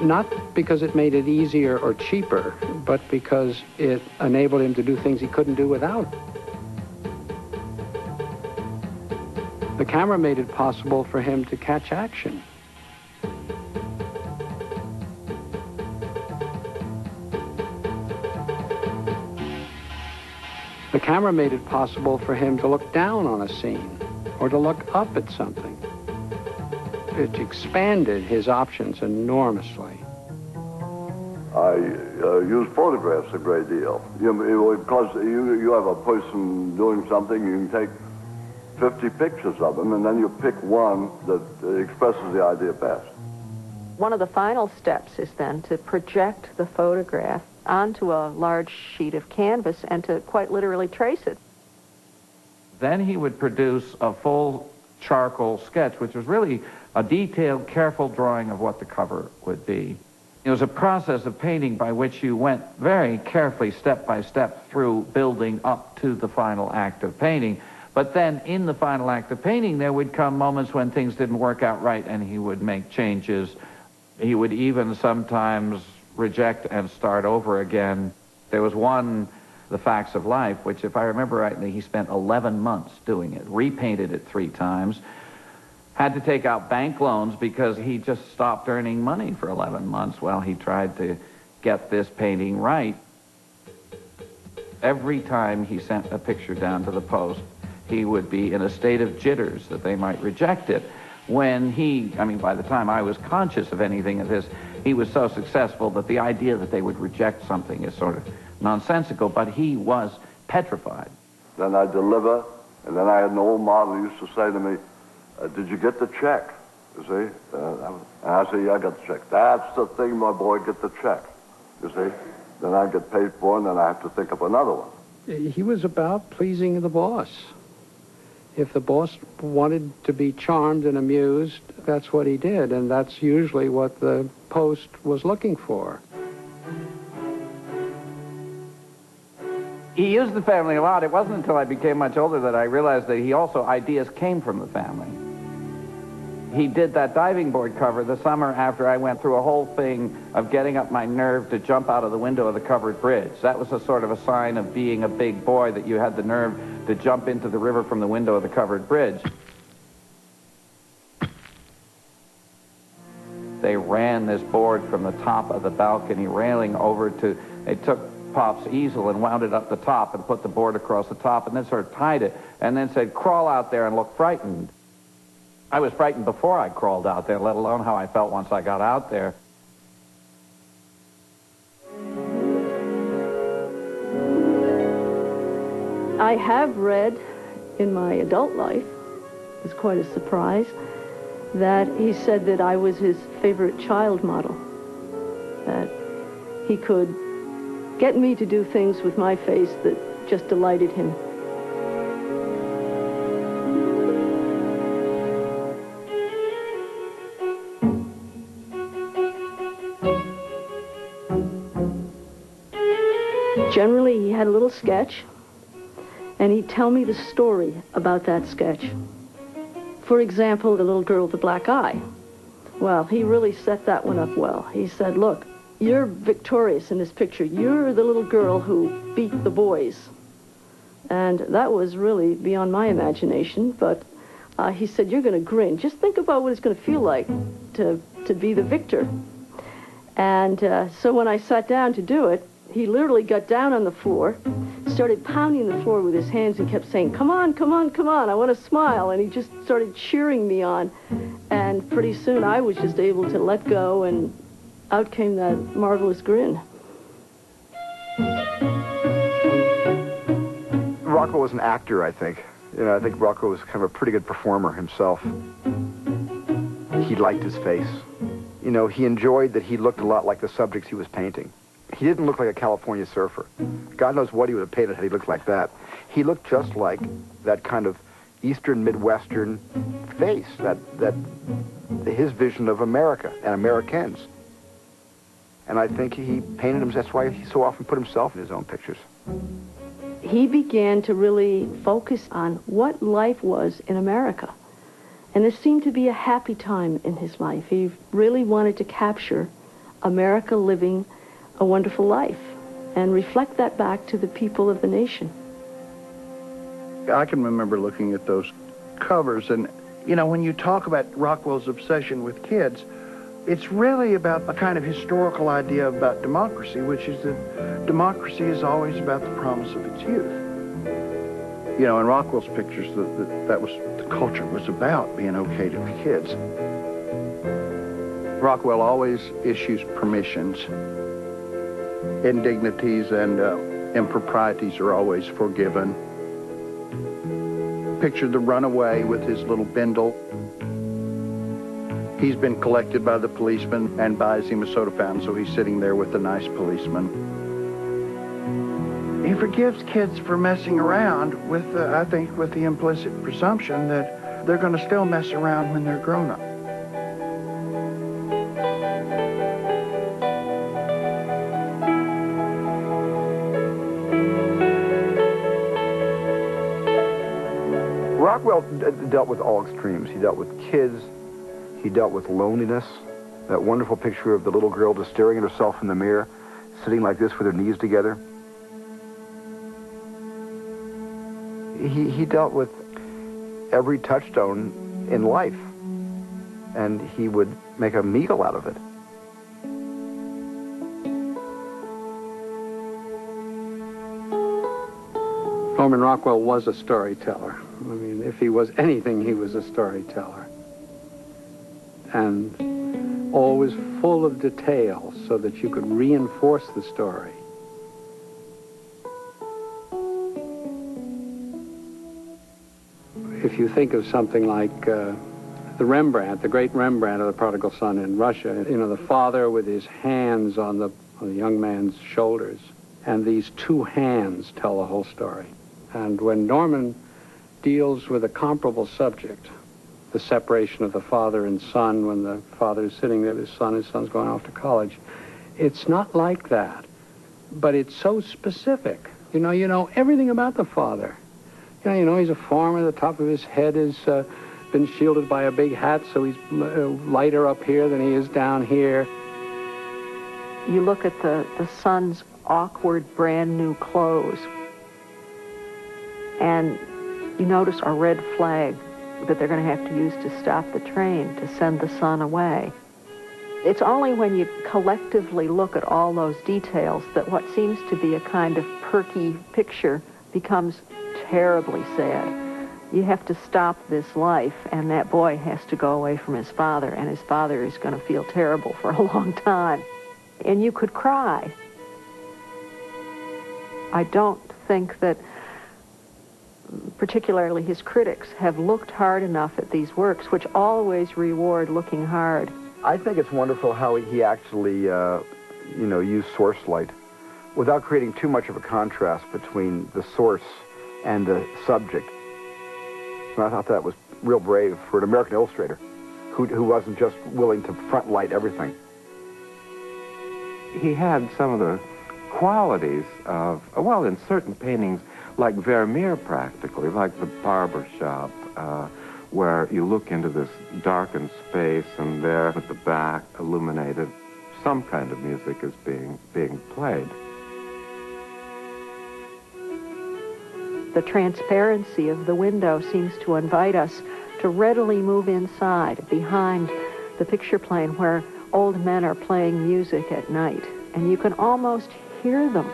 Speaker 15: Not because it made it easier or cheaper, but because it enabled him to do things he couldn't do without. The camera made it possible for him to catch action. The camera made it possible for him to look down on a scene or to look up at something. It expanded his options enormously.
Speaker 11: I use photographs a great deal. Because you have a person doing something, you can take 50 pictures of them, and then you pick one that expresses the idea best.
Speaker 3: One of the final steps is then to project the photograph onto a large sheet of canvas and to quite literally trace it.
Speaker 12: Then he would produce a full charcoal sketch, which was really a detailed, careful drawing of what the cover would be. It was a process of painting by which you went very carefully, step by step, through building up to the final act of painting. But then in the final act of painting, there would come moments when things didn't work out right, and he would make changes. He would even sometimes reject and start over again. There was one, The Facts of Life, which, if I remember rightly, he spent 11 months doing it, repainted it 3 times, had to take out bank loans because he just stopped earning money for 11 months while he tried to get this painting right. Every time he sent a picture down to the post, he would be in a state of jitters that they might reject it. When by the time I was conscious of anything of this, he was so successful that the idea that they would reject something is sort of nonsensical, but he was petrified.
Speaker 11: Then I deliver, and then I had an old model who used to say to me, did you get the check? You see? And I say, yeah, I got the check. That's the thing, my boy, get the check. You see? Then I get paid for it, and then I have to think of another one.
Speaker 15: He was about pleasing the boss. If the boss wanted to be charmed and amused, that's what he did, and that's usually what the Post was looking for.
Speaker 12: He used the family a lot. It wasn't until I became much older that I realized that ideas came from the family. He did that diving board cover the summer after I went through a whole thing of getting up my nerve to jump out of the window of the covered bridge. That was a sort of a sign of being a big boy, that you had the nerve to jump into the river from the window of the covered bridge. They ran this board from the top of the balcony railing over to, they took Pop's easel and wound it up the top and put the board across the top and then sort of tied it and then said, crawl out there and look frightened. I was frightened before I crawled out there, let alone how I felt once I got out there.
Speaker 8: I have read in my adult life, it was quite a surprise, that he said that I was his favorite child model, that he could get me to do things with my face that just delighted him. Generally, he had a little sketch, and he'd tell me the story about that sketch. For example, the little girl with the black eye. Well, he really set that one up well. He said, look, you're victorious in this picture. You're the little girl who beat the boys. And that was really beyond my imagination, but he said, you're going to grin. Just think about what it's going to feel like to be the victor. And so when I sat down to do it, he literally got down on the floor, started pounding the floor with his hands and kept saying, come on, come on, come on, I want to smile. And he just started cheering me on. And pretty soon I was just able to let go, and out came that marvelous grin.
Speaker 4: Rockwell was an actor, I think. I think Rockwell was kind of a pretty good performer himself. He liked his face. He enjoyed that he looked a lot like the subjects he was painting. He didn't look like a California surfer. God knows what he would have painted had he looked like that. He looked just like that kind of Eastern Midwestern face, that his vision of America and Americans. And I think he painted him. That's why he so often put himself in his own pictures.
Speaker 8: He began to really focus on what life was in America. And this seemed to be a happy time in his life. He really wanted to capture America living a wonderful life and reflect that back to the people of the nation.
Speaker 22: I can remember looking at those covers, and, you know, when you talk about Rockwell's obsession with kids, it's really about a kind of historical idea about democracy, which is that democracy is always about the promise of its youth. You know, in Rockwell's pictures, that was the culture was about being okay to the kids. Rockwell always issues permissions. Indignities and improprieties are always forgiven. Picture the runaway with his little bindle. He's been collected by the policeman and buys him a soda fountain, so he's sitting there with a nice policeman. He forgives kids for messing around with, I think, with the implicit presumption that they're going to still mess around when they're grown up.
Speaker 4: Rockwell dealt with all extremes. He dealt with kids. He dealt with loneliness. That wonderful picture of the little girl just staring at herself in the mirror, sitting like this with her knees together. He dealt with every touchstone in life, and he would make a meal out of it.
Speaker 15: Norman Rockwell was a storyteller. I mean, if he was anything, he was a storyteller. And always full of details so that you could reinforce the story. If you think of something like the Rembrandt, the great Rembrandt of the Prodigal Son in Russia, you know, the father with his hands on the young man's shoulders, and these two hands tell the whole story. And when Norman deals with a comparable subject, the separation of the father and son when the father is sitting there with his son's going off to college, it's not like that, but it's so specific. You know everything about the father. You know, he's a farmer. The top of his head has been shielded by a big hat, so he's lighter up here than he is down here.
Speaker 3: You look at the son's awkward, brand new clothes, and you notice a red flag that they're going to have to use to stop the train to send the son away. It's only when you collectively look at all those details that what seems to be a kind of perky picture becomes terribly sad. You have to stop this life, and that boy has to go away from his father, and his father is going to feel terrible for a long time. And you could cry. I don't think that particularly his critics have looked hard enough at these works, which always reward looking hard.
Speaker 4: I think it's wonderful how he actually, used source light without creating too much of a contrast between the source and the subject. And I thought that was real brave for an American illustrator who wasn't just willing to front light everything.
Speaker 10: He had some of the qualities of, well, in certain paintings, like Vermeer practically, like the barber shop, where you look into this darkened space and there at the back, illuminated, some kind of music is being played.
Speaker 3: The transparency of the window seems to invite us to readily move inside, behind the picture plane where old men are playing music at night. And you can almost hear them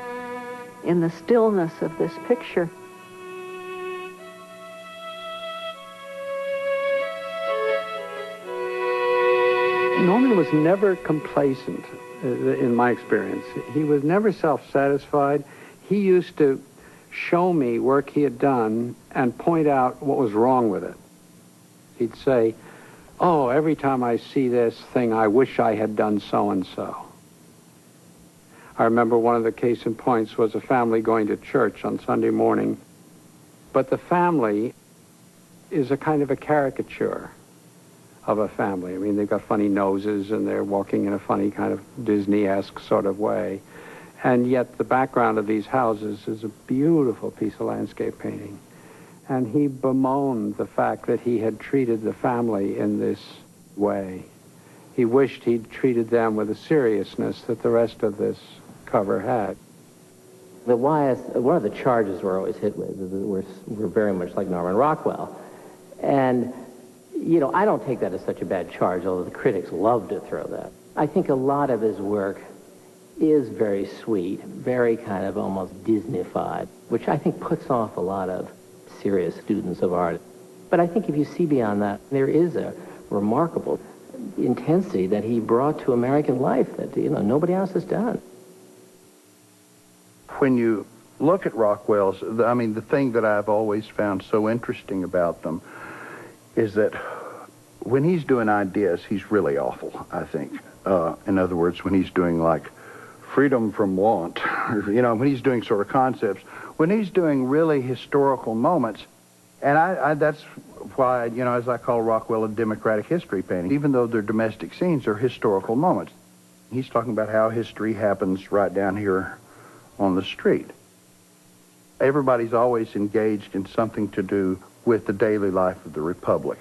Speaker 3: in the stillness of this picture.
Speaker 15: Norman was never complacent, in my experience. He was never self-satisfied. He used to show me work he had done and point out what was wrong with it. He'd say, oh, every time I see this thing, I wish I had done so-and-so. I remember one of the case in points was a family going to church on Sunday morning, but the family is a kind of a caricature of a family. I mean, they've got funny noses and they're walking in a funny kind of Disney-esque sort of way. And yet the background of these houses is a beautiful piece of landscape painting. And he bemoaned the fact that he had treated the family in this way. He wished he'd treated them with the seriousness that the rest of this cover had.
Speaker 2: One of the charges we're always hit with is that we're very much like Norman Rockwell. And, you know, I don't take that as such a bad charge, although the critics love to throw that. I think a lot of his work is very sweet, very kind of almost Disney-fied, which I think puts off a lot of serious students of art. But I think if you see beyond that, there is a remarkable intensity that he brought to American life that, you know, nobody else has done.
Speaker 22: When you look at Rockwell's, I mean, the thing that I've always found so interesting about them is that when he's doing ideas, he's really awful, I think. In other words, when he's doing, like, freedom from want, you know, when he's doing sort of concepts, when he's doing really historical moments, and that's why, you know, as I call Rockwell a democratic history painting, even though they're domestic scenes, they're historical moments. He's talking about how history happens right down here on the street. Everybody's always engaged in something to do with the daily life of the Republic.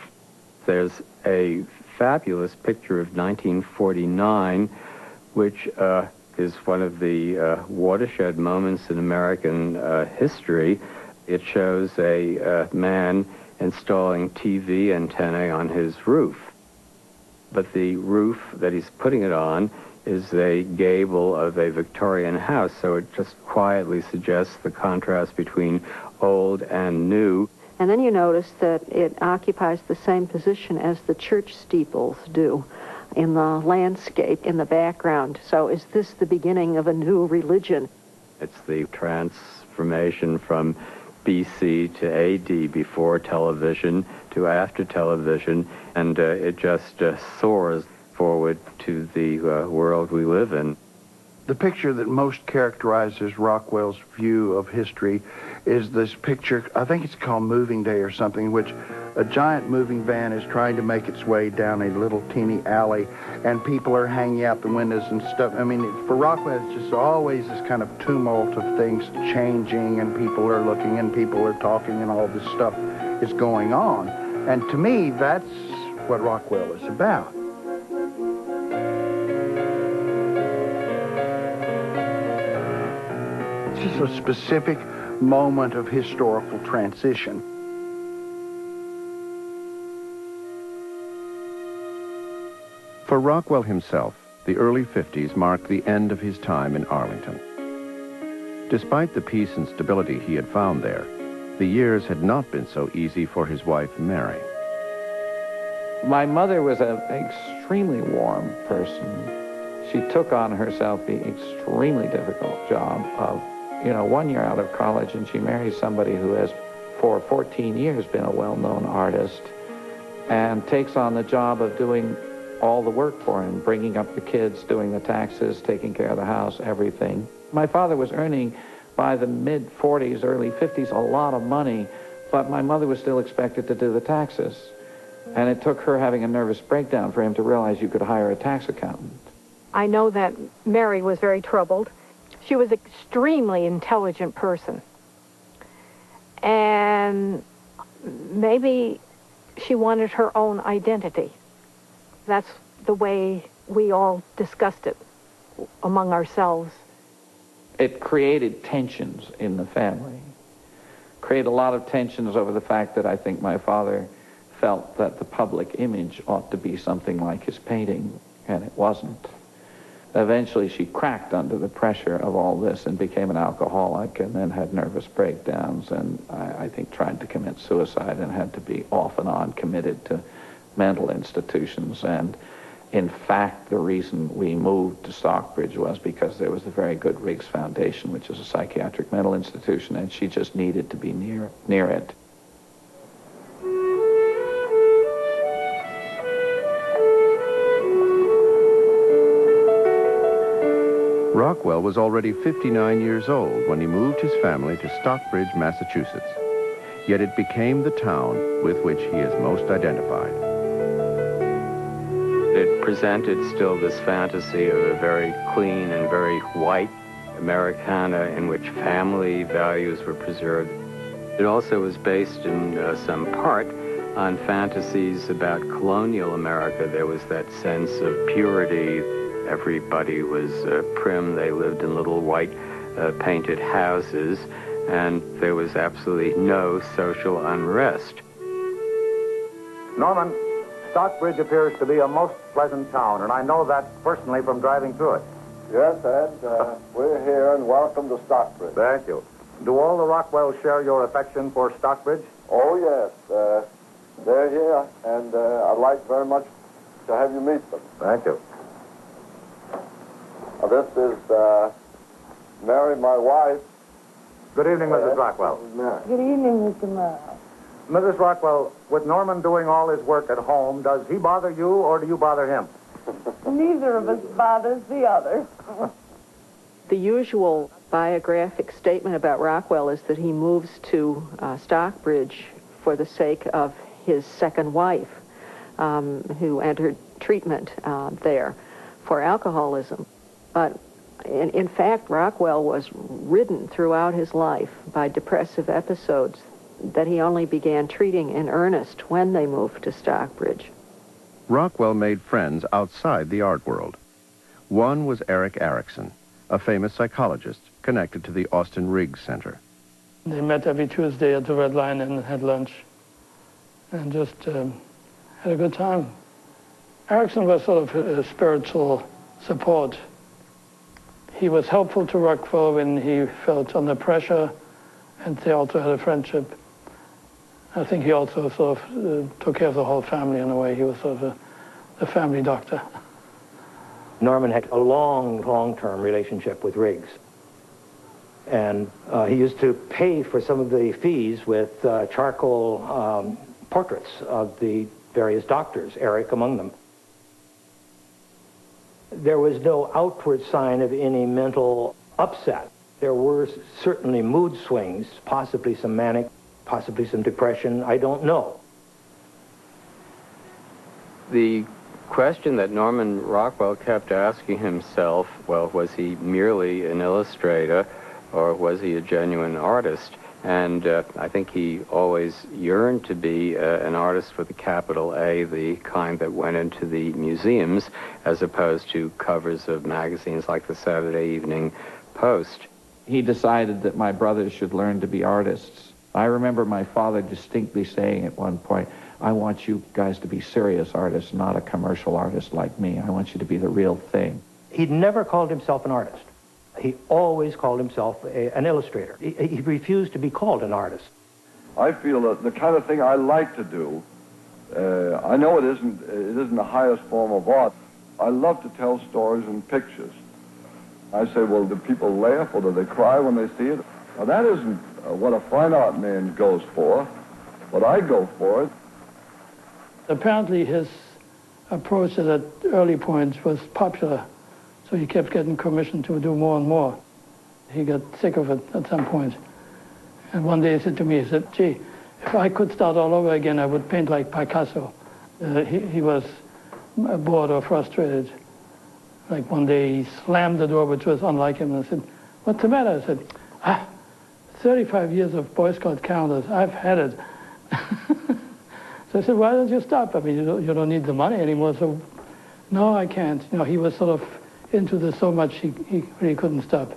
Speaker 15: There's a fabulous picture of 1949, which is one of the watershed moments in American history. It shows a man installing TV antennae on his roof. But the roof that he's putting it on is a gable of a Victorian house, so it just quietly suggests the contrast between old and new.
Speaker 3: And then you notice that it occupies the same position as the church steeples do in the landscape in the background. So is this the beginning of a new religion?
Speaker 15: It's the transformation from BC to AD, before television, to after television, and it just soars forward to the world we live in.
Speaker 22: The picture that most characterizes Rockwell's view of history is this picture, I think it's called Moving Day or something, in which a giant moving van is trying to make its way down a little teeny alley, and people are hanging out the windows and stuff. I mean, for Rockwell, it's just always this kind of tumult of things changing, and people are looking, and people are talking, and all this stuff is going on. And to me, that's what Rockwell is about. It's just a specific moment of historical transition.
Speaker 1: For Rockwell himself, the early 50s marked the end of his time in Arlington. Despite the peace and stability he had found there, the years had not been so easy for his wife, Mary.
Speaker 12: My mother was an extremely warm person. She took on herself the extremely difficult job of, 1 year out of college, and she marries somebody who has, for 14 years, been a well-known artist, and takes on the job of doing all the work for him, bringing up the kids, doing the taxes, taking care of the house, everything. My father was earning, by the mid-40s, early 50s, a lot of money, but my mother was still expected to do the taxes. And it took her having a nervous breakdown for him to realize you could hire a tax accountant.
Speaker 17: I know that Mary was very troubled. She was an extremely intelligent person. And maybe she wanted her own identity. That's the way we all discussed it among ourselves.
Speaker 12: It created tensions in the family. Created a lot of tensions over the fact that I think my father felt that the public image ought to be something like his painting, and it wasn't. Eventually she cracked under the pressure of all this and became an alcoholic, and then had nervous breakdowns, and I think tried to commit suicide and had to be off and on committed to mental institutions. And in fact, the reason we moved to Stockbridge was because there was a very good Riggs Foundation, which is a psychiatric mental institution, and she just needed to be near it.
Speaker 1: Rockwell was already 59 years old when he moved his family to Stockbridge, Massachusetts. Yet it became the town with which he is most identified.
Speaker 13: It presented still this fantasy of a very clean and very white Americana in which family values were preserved. It also was based in some part on fantasies about colonial America. There was that sense of purity. Everybody was prim. They lived in little white painted houses, and there was absolutely no social unrest.
Speaker 14: Norman, Stockbridge appears to be a most pleasant town, and I know that personally from driving through it.
Speaker 11: Yes, Ed. We're here, and welcome to Stockbridge.
Speaker 14: Thank you. Do all the Rockwells share your affection for Stockbridge?
Speaker 11: Oh, yes. They're here, and I'd like very much to have you meet them.
Speaker 14: Thank you.
Speaker 11: This is Mary, my wife.
Speaker 14: Good evening, Mrs. Rockwell.
Speaker 16: Good evening, Mr. Merle.
Speaker 14: Mrs. Rockwell, with Norman doing all his work at home, does he bother you or do you bother him?
Speaker 16: Neither of us bothers the other.
Speaker 3: The usual biographic statement about Rockwell is that he moves to Stockbridge for the sake of his second wife, who entered treatment there for alcoholism. But in fact, Rockwell was ridden throughout his life by depressive episodes that he only began treating in earnest when they moved to Stockbridge.
Speaker 1: Rockwell made friends outside the art world. One was Eric Erickson, a famous psychologist connected to the Austin Riggs Center.
Speaker 23: They met every Tuesday at the Red Lion and had lunch and just had a good time. Erickson was sort of a spiritual support. He was helpful to Rockwell when he felt under pressure, and they also had a friendship. I think he also sort of took care of the whole family in a way. He was sort of a family doctor.
Speaker 24: Norman had a long-term relationship with Riggs. And he used to pay for some of the fees with charcoal portraits of the various doctors, Eric among them. There was no outward sign of any mental upset. There were certainly mood swings, possibly some manic, possibly some depression, I don't know.
Speaker 13: The question that Norman Rockwell kept asking himself, well, was he merely an illustrator or was he a genuine artist? And I think he always yearned to be an artist with a capital A, the kind that went into the museums, as opposed to covers of magazines like the Saturday Evening Post.
Speaker 12: He decided that my brothers should learn to be artists. I remember my father distinctly saying at one point, I want you guys to be serious artists, not a commercial artist like me. I want you to be the real thing.
Speaker 24: He never called himself an artist. He always called himself an illustrator. He refused to be called an artist.
Speaker 11: I feel that the kind of thing I like to do, I know it isn't the highest form of art. I love to tell stories and pictures. I say, well, do people laugh or do they cry when they see it? Now, that isn't what a fine art man goes for, but I go for it.
Speaker 23: Apparently his approach at that early point was popular, so he kept getting commission to do more and more. He got sick of it at some point. And one day he said to me, he said, gee, if I could start all over again, I would paint like Picasso. He was bored or frustrated. Like one day he slammed the door, which was unlike him, and I said, what's the matter? I said, 35 years of Boy Scout calendars, I've had it. So I said, why don't you stop? I mean, you don't need the money anymore, so no, I can't. You know, he was sort of into this so much he really couldn't stop.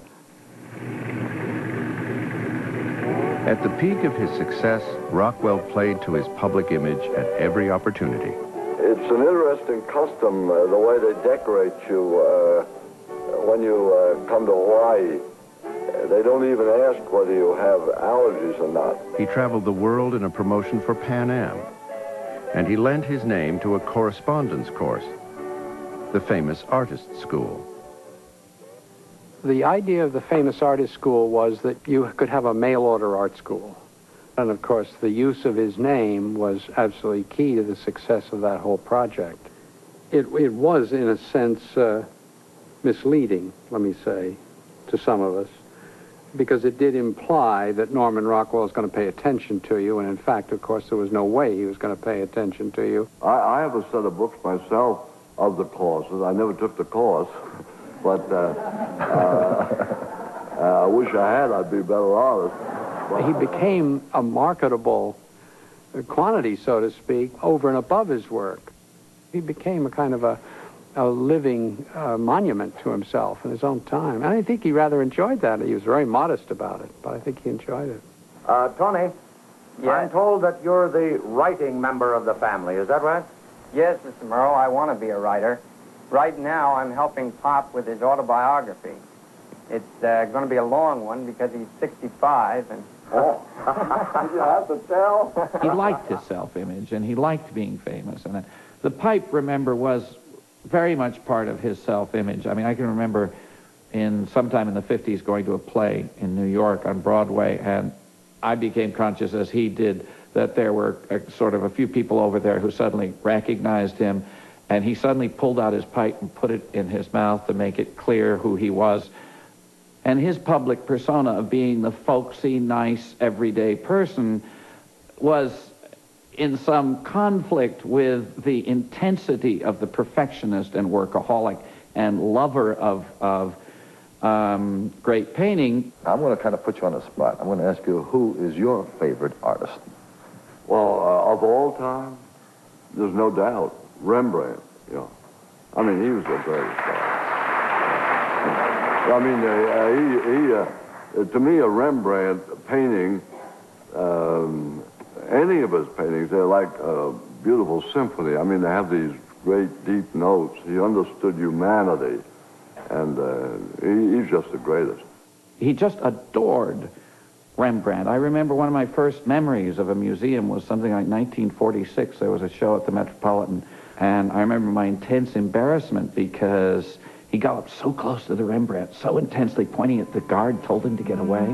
Speaker 1: At the peak of his success, Rockwell played to his public image at every opportunity.
Speaker 11: It's an interesting custom, the way they decorate you when you come to Hawaii. They don't even ask whether you have allergies or not.
Speaker 1: He traveled the world in a promotion for Pan Am, and he lent his name to a correspondence course, the Famous Artist School.
Speaker 15: The idea of the Famous Artist School was that you could have a mail-order art school. And of course, the use of his name was absolutely key to the success of that whole project. It was, in a sense, misleading, let me say, to some of us, because it did imply that Norman Rockwell was going to pay attention to you, and in fact, of course, there was no way he was going to pay attention to you.
Speaker 11: I have a set of books myself of the courses. I never took the course, but I wish I had. I'd be a better artist. But
Speaker 15: he became a marketable quantity, so to speak, over and above his work. He became a kind of a living monument to himself in his own time. And I think he rather enjoyed that. He was very modest about it, but I think he enjoyed it.
Speaker 14: Tony, I'm told that you're the writing member of the family. Is that right?
Speaker 5: Yes, Mr. Murrow, I want to be a writer. Right now, I'm helping Pop with his autobiography. It's going to be a long one because he's 65 and...
Speaker 11: Oh, you have to tell.
Speaker 12: He liked his self-image, and he liked being famous. And the pipe, remember, was very much part of his self-image. I mean, I can remember sometime in the 50s going to a play in New York on Broadway, and I became conscious, as he did, that there were sort of a few people over there who suddenly recognized him, and he suddenly pulled out his pipe and put it in his mouth to make it clear who he was. And his public persona of being the folksy, nice, everyday person was in some conflict with the intensity of the perfectionist and workaholic and lover of great painting.
Speaker 18: I'm going to kind of put you on the spot. I'm going to ask you, who is your favorite artist?
Speaker 11: Well, of all time, there's no doubt, Rembrandt. You know, I mean, he was the greatest artist. I mean, to me, a Rembrandt painting, any of his paintings, they're like a beautiful symphony. I mean, they have these great, deep notes. He understood humanity, and he's just the greatest.
Speaker 12: He just adored Rembrandt. I remember one of my first memories of a museum was something like 1946. There was a show at the Metropolitan, and I remember my intense embarrassment because he got up so close to the Rembrandt, so intensely, pointing at the guard, told him to get away.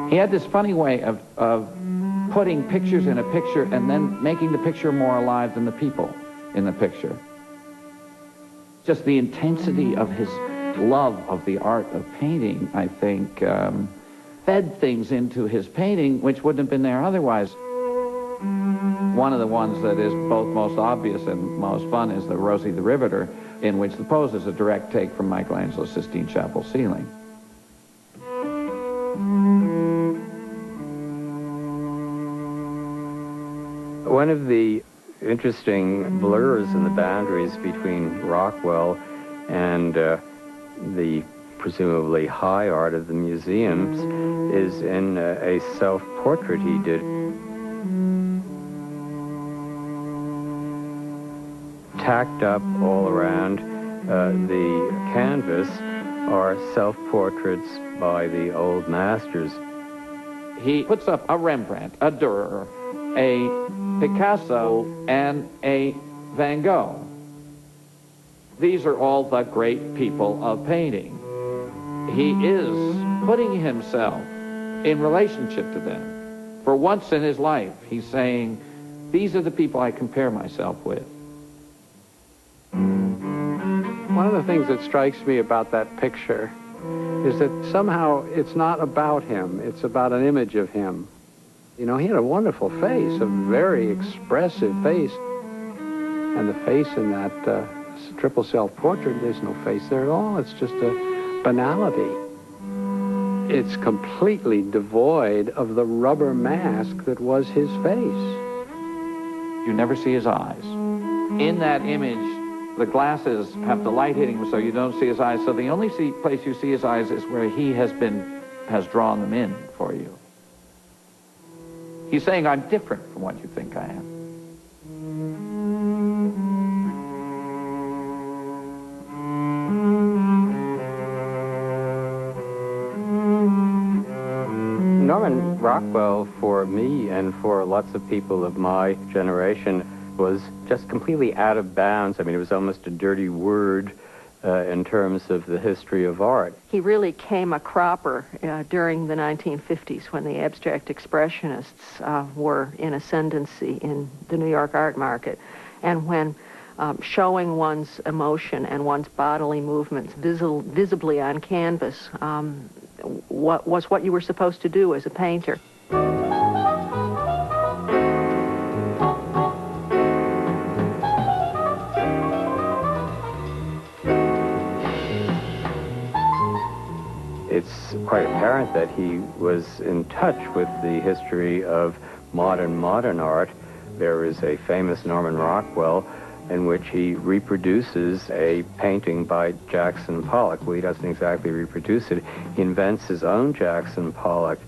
Speaker 12: He had this funny way of putting pictures in a picture and then making the picture more alive than the people in the picture. Just the intensity of his love of the art of painting, I think, fed things into his painting which wouldn't have been there otherwise. One of the ones that is both most obvious and most fun is the Rosie the Riveter, in which the pose is a direct take from Michelangelo's Sistine Chapel ceiling.
Speaker 13: One of the interesting blurs in the boundaries between Rockwell and the presumably high art of the museums is in a self-portrait he did. Tacked up all around the canvas are self-portraits by the old masters.
Speaker 12: He puts up a Rembrandt, a Dürer, a Picasso, and a Van Gogh. These are all the great people of painting. He is putting himself in relationship to them. For once in his life, he's saying, these are the people I compare myself with.
Speaker 15: One of the things that strikes me about that picture is that somehow it's not about him, it's about an image of him. You know, he had a wonderful face, a very expressive face. And the face in that triple self-portrait, there's no face there at all. It's just a banality. It's completely devoid of the rubber mask that was his face.
Speaker 12: You never see his eyes. In that image, the glasses have the light hitting him so you don't see his eyes. So the only place you see his eyes is where he has drawn them in for you. He's saying, I'm different from what you think I am.
Speaker 13: Norman Rockwell, for me and for lots of people of my generation, was just completely out of bounds. I mean, it was almost a dirty word in terms of the history of art.
Speaker 3: He really came a cropper during the 1950s when the abstract expressionists were in ascendancy in the New York art market, and when showing one's emotion and one's bodily movements visibly on canvas was what you were supposed to do as a painter.
Speaker 13: It's quite apparent that he was in touch with the history of modern art. There is a famous Norman Rockwell in which he reproduces a painting by Jackson Pollock. Well, he doesn't exactly reproduce it. He invents his own Jackson Pollock.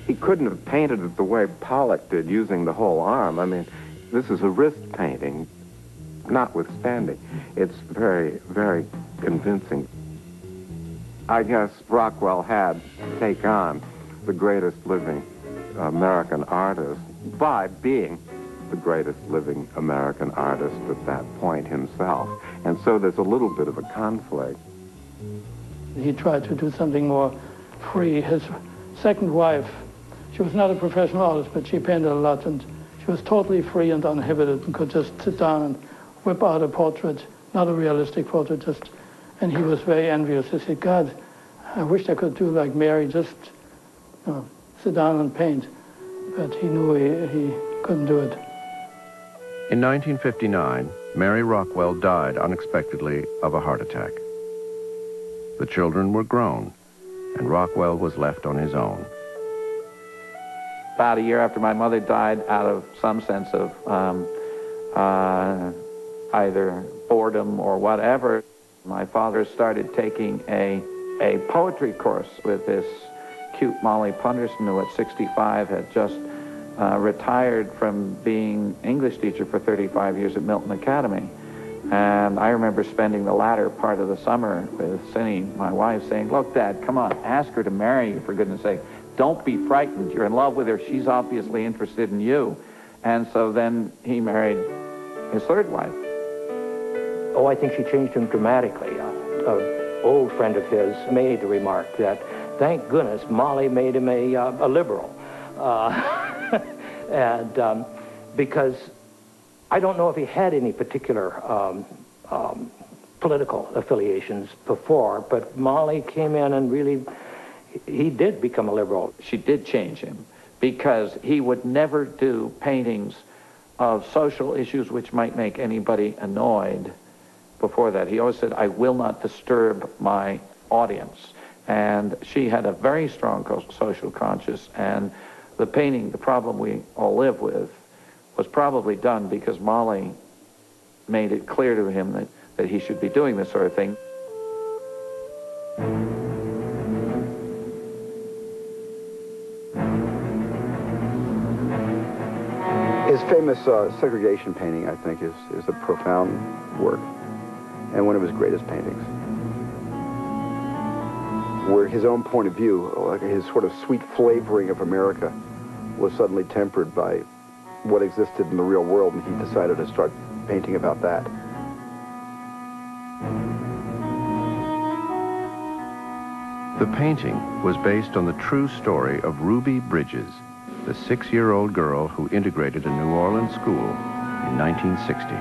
Speaker 10: He couldn't have painted it the way Pollock did, using the whole arm. I mean, this is a wrist painting, notwithstanding. It's very, very convincing. I guess Rockwell had to take on the greatest living American artist by being the greatest living American artist at that point himself. And so there's a little bit of a conflict.
Speaker 23: He tried to do something more free. His second wife, she was not a professional artist, but she painted a lot, and she was totally free and uninhibited and could just sit down and whip out a portrait, not a realistic portrait, and he was very envious. He said, God, I wish I could do like Mary, just sit down and paint. But he knew he couldn't do it.
Speaker 1: In 1959, Mary Rockwell died unexpectedly of a heart attack. The children were grown, and Rockwell was left on his own.
Speaker 12: About a year after my mother died, out of some sense of either boredom or whatever, my father started taking a poetry course with this cute Molly Punderson, who at 65 had just retired from being English teacher for 35 years at Milton Academy. And I remember spending the latter part of the summer with Cindy, my wife, saying, look, Dad, come on, ask her to marry you, for goodness sake. Don't be frightened. You're in love with her. She's obviously interested in you. And so then he married his third wife.
Speaker 24: Oh, I think she changed him dramatically. An old friend of his made the remark that, thank goodness, Molly made him a liberal. And because I don't know if he had any particular political affiliations before, but Molly came in and really, he did become a liberal.
Speaker 12: She did change him because he would never do paintings of social issues which might make anybody annoyed before that. He always said, I will not disturb my audience. And she had a very strong social conscience, and the painting, The Problem We All Live With, was probably done because Molly made it clear to him that he should be doing this sort of thing.
Speaker 4: His famous segregation painting, I think, is a profound work and one of his greatest paintings, where his own point of view, like his sort of sweet flavoring of America, was suddenly tempered by what existed in the real world, and he decided to start painting about that.
Speaker 1: The painting was based on the true story of Ruby Bridges, the 6-year-old girl who integrated a New Orleans school in 1960.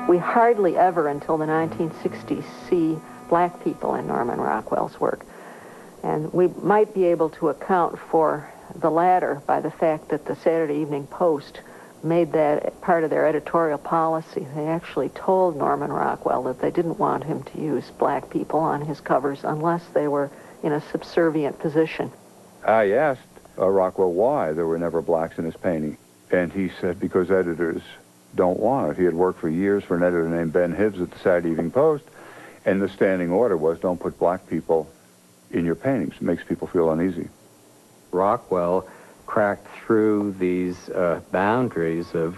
Speaker 3: We hardly ever, until the 1960s, see black people in Norman Rockwell's work. And we might be able to account for the latter by the fact that the Saturday Evening Post made that part of their editorial policy. They actually told Norman Rockwell that they didn't want him to use black people on his covers unless they were in a subservient position.
Speaker 6: I asked Rockwell why there were never blacks in his painting, and he said because editors don't want it. He had worked for years for an editor named Ben Hibbs at the Saturday Evening Post, and the standing order was don't put black people in your paintings. It makes people feel uneasy.
Speaker 13: Rockwell cracked through these boundaries of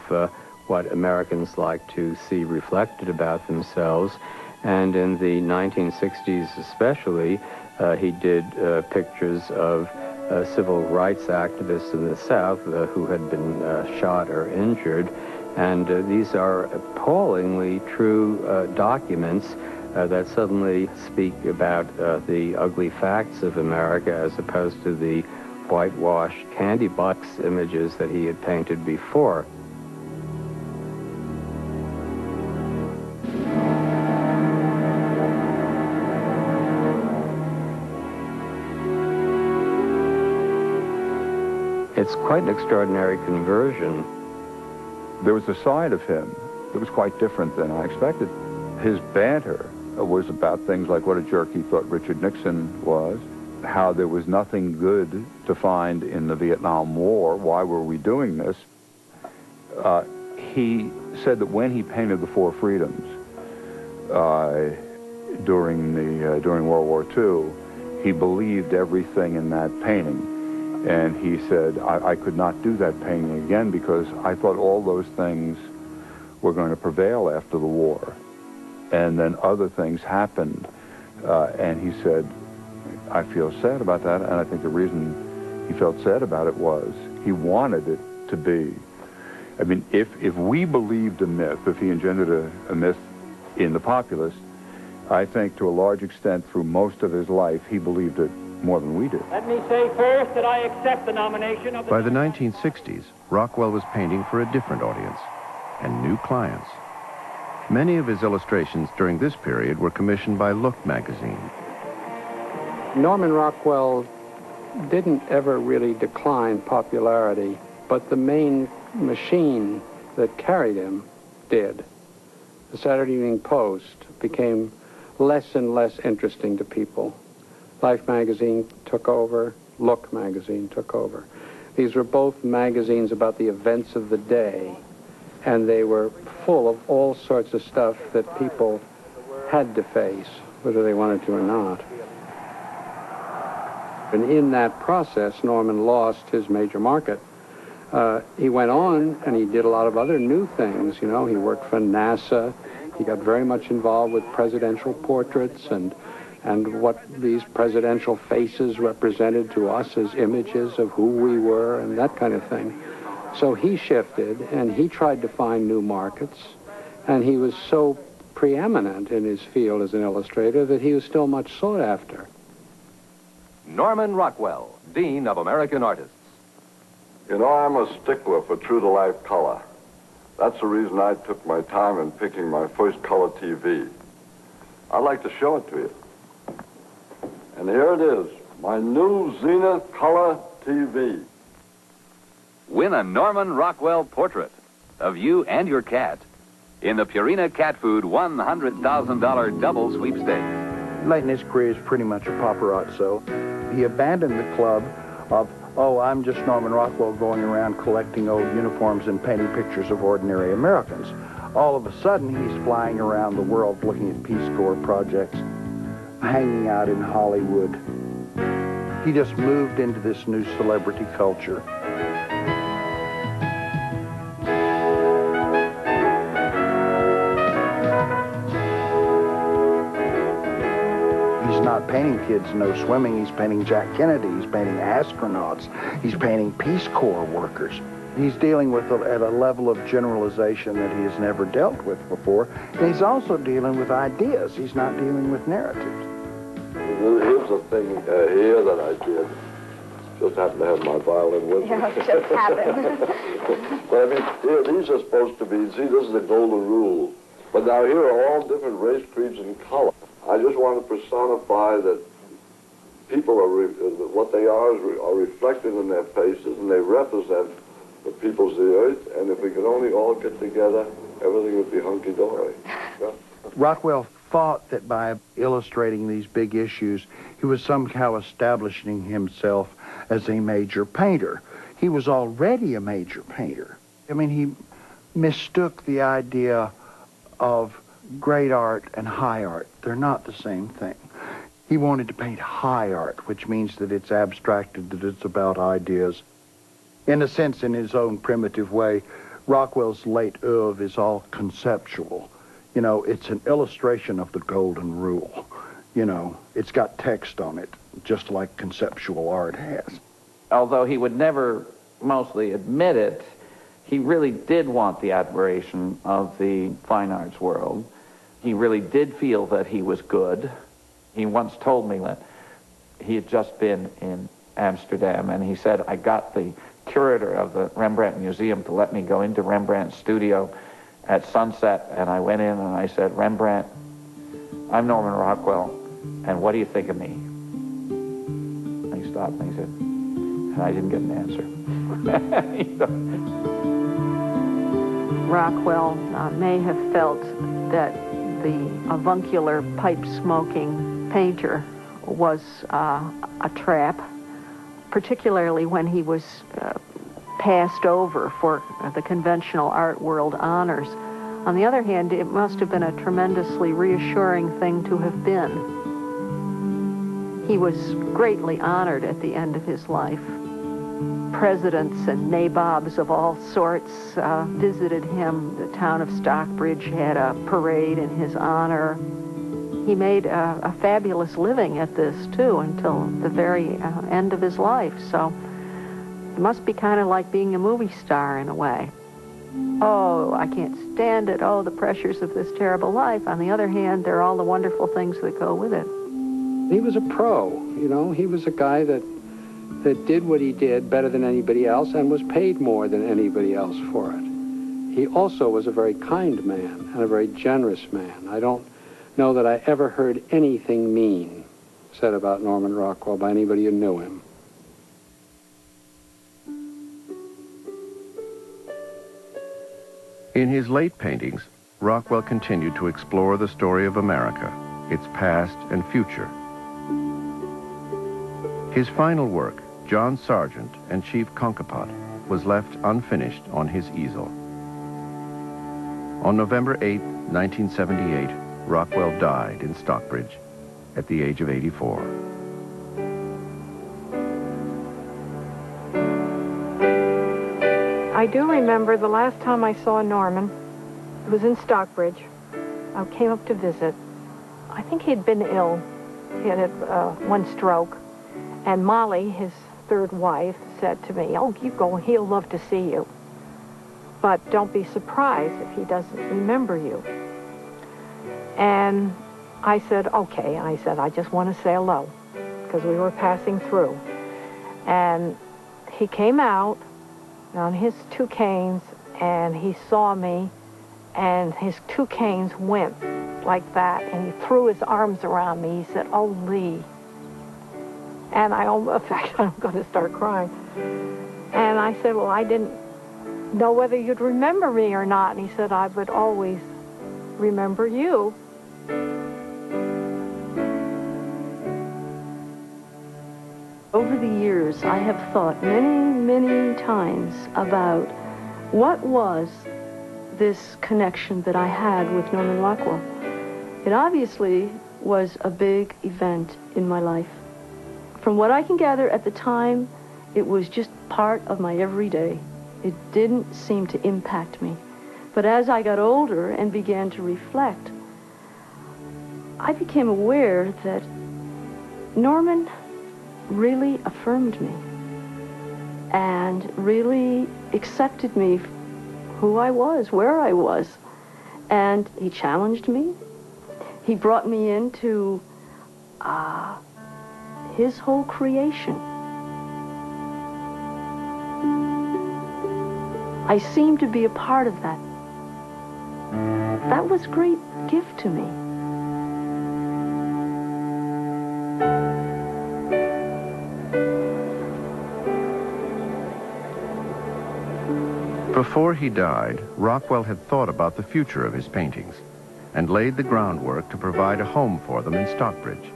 Speaker 13: what Americans like to see reflected about themselves, and in the 1960s especially, he did pictures of civil rights activists in the South who had been shot or injured. And these are appallingly true documents that suddenly speak about the ugly facts of America as opposed to the whitewashed candy box images that he had painted before. It's quite an extraordinary conversion.
Speaker 6: There was a side of him that was quite different than I expected. His banter was about things like what a jerk he thought Richard Nixon was, how there was nothing good to find in the Vietnam War, why were we doing this? He said that when he painted the Four Freedoms during World War II, he believed everything in that painting. And he said, I could not do that painting again because I thought all those things were going to prevail after the war. And then other things happened. And he said, I feel sad about that. And I think the reason he felt sad about it was he wanted it to be. I mean, if we believed a myth, if he engendered a myth in the populace, I think to a large extent through most of his life, he believed it more than we did.
Speaker 9: Let me say first that I accept the nomination of the...
Speaker 1: By the 1960s, Rockwell was painting for a different audience and new clients. Many of his illustrations during this period were commissioned by Look magazine.
Speaker 15: Norman Rockwell didn't ever really decline popularity, but the main machine that carried him did. The Saturday Evening Post became less and less interesting to people. Life magazine took over, Look magazine took over. These were both magazines about the events of the day, and they were full of all sorts of stuff that people had to face, whether they wanted to or not. And in that process, Norman lost his major market. He went on and he did a lot of other new things. You know, he worked for NASA. He got very much involved with presidential portraits and what these presidential faces represented to us as images of who we were and that kind of thing. So he shifted and he tried to find new markets, and he was so preeminent in his field as an illustrator that he was still much sought after.
Speaker 19: Norman Rockwell, Dean of American Artists.
Speaker 11: You know, I'm a stickler for true-to-life color. That's the reason I took my time in picking my first color TV. I'd like to show it to you. And here it is, my new Zenith Color TV.
Speaker 19: Win a Norman Rockwell portrait of you and your cat in the Purina Cat Food $100,000 double sweepstakes.
Speaker 22: Late in his career, he's pretty much a paparazzo. He abandoned the club of, oh, I'm just Norman Rockwell going around collecting old uniforms and painting pictures of ordinary Americans. All of a sudden, he's flying around the world looking at Peace Corps projects, hanging out in Hollywood. He just moved into this new celebrity culture. He's not painting kids no swimming. He's painting Jack Kennedy. He's painting astronauts. He's painting Peace Corps workers. He's dealing with at a level of generalization that he has never dealt with before. And he's also dealing with ideas. He's not dealing with narratives.
Speaker 11: Here's a thing here that I did. Just happened to have my violin with me.
Speaker 20: Yeah, it just happened.
Speaker 11: But I mean, here, these are supposed to be, see, this is the golden rule. But now here are all different race, creeds, and color. I just want to personify that people are, what they are reflected in their faces, and they represent the peoples of the earth. And if we could only all get together, everything would be hunky-dory. Yeah?
Speaker 22: Rockwell thought that by illustrating these big issues, he was somehow establishing himself as a major painter. He was already a major painter. I mean, he mistook the idea of great art and high art. They're not the same thing. He wanted to paint high art, which means that it's abstracted, that it's about ideas. In a sense, in his own primitive way, Rockwell's late oeuvre is all conceptual. You know, it's an illustration of the golden rule. You know, it's got text on it, just like conceptual art has.
Speaker 12: Although he would never mostly admit it, he really did want the admiration of the fine arts world. He really did feel that he was good. He once told me that he had just been in Amsterdam, and he said, I got the curator of the Rembrandt Museum to let me go into Rembrandt's studio at sunset, and I went in and I said, Rembrandt, I'm Norman Rockwell, and what do you think of me? And he stopped and he said, and I didn't get an answer.
Speaker 3: Rockwell may have felt that the avuncular, pipe-smoking painter was a trap, particularly when he was passed over for the conventional art world honors. On the other hand, it must have been a tremendously reassuring thing to have been. He was greatly honored at the end of his life. Presidents and nabobs of all sorts visited him. The town of Stockbridge had a parade in his honor. He made a fabulous living at this, too, until the very end of his life. So it must be kind of like being a movie star in a way. Oh, I can't stand it. Oh, the pressures of this terrible life. On the other hand, there are all the wonderful things that go with it.
Speaker 15: He was a pro, you know. He was a guy that did what he did better than anybody else and was paid more than anybody else for it. He also was a very kind man and a very generous man. I don't know that I ever heard anything mean said about Norman Rockwell by anybody who knew him.
Speaker 7: In his late paintings, Rockwell continued to explore the story of America, its past and future. His final work, John Sargent and Chief Concopat, was left unfinished on his easel. On November 8, 1978, Rockwell died in Stockbridge at the age of 84.
Speaker 17: I do remember the last time I saw Norman. It was in Stockbridge. I came up to visit. I think he'd been ill. He had one stroke. And Molly, his third wife, said to me, oh, you go, he'll love to see you. But don't be surprised if he doesn't remember you. And I said, okay. I said, I just want to say hello, because we were passing through. And he came out on his two canes, and he saw me, and his two canes went like that, and he threw his arms around me. He said, oh, Lee. And in fact, I'm going to start crying. And I said, well, I didn't know whether you'd remember me or not. And he said, I would always remember you.
Speaker 8: Over the years, I have thought many, many times about what was this connection that I had with Norman Rockwell. It obviously was a big event in my life. From what I can gather at the time, it was just part of my everyday. It didn't seem to impact me. But as I got older and began to reflect, I became aware that Norman really affirmed me and really accepted me who I was, where I was. And he challenged me. He brought me into his whole creation. I seemed to be a part of that. That was a great gift to me.
Speaker 7: Before he died, Rockwell had thought about the future of his paintings and laid the groundwork to provide a home for them in Stockbridge.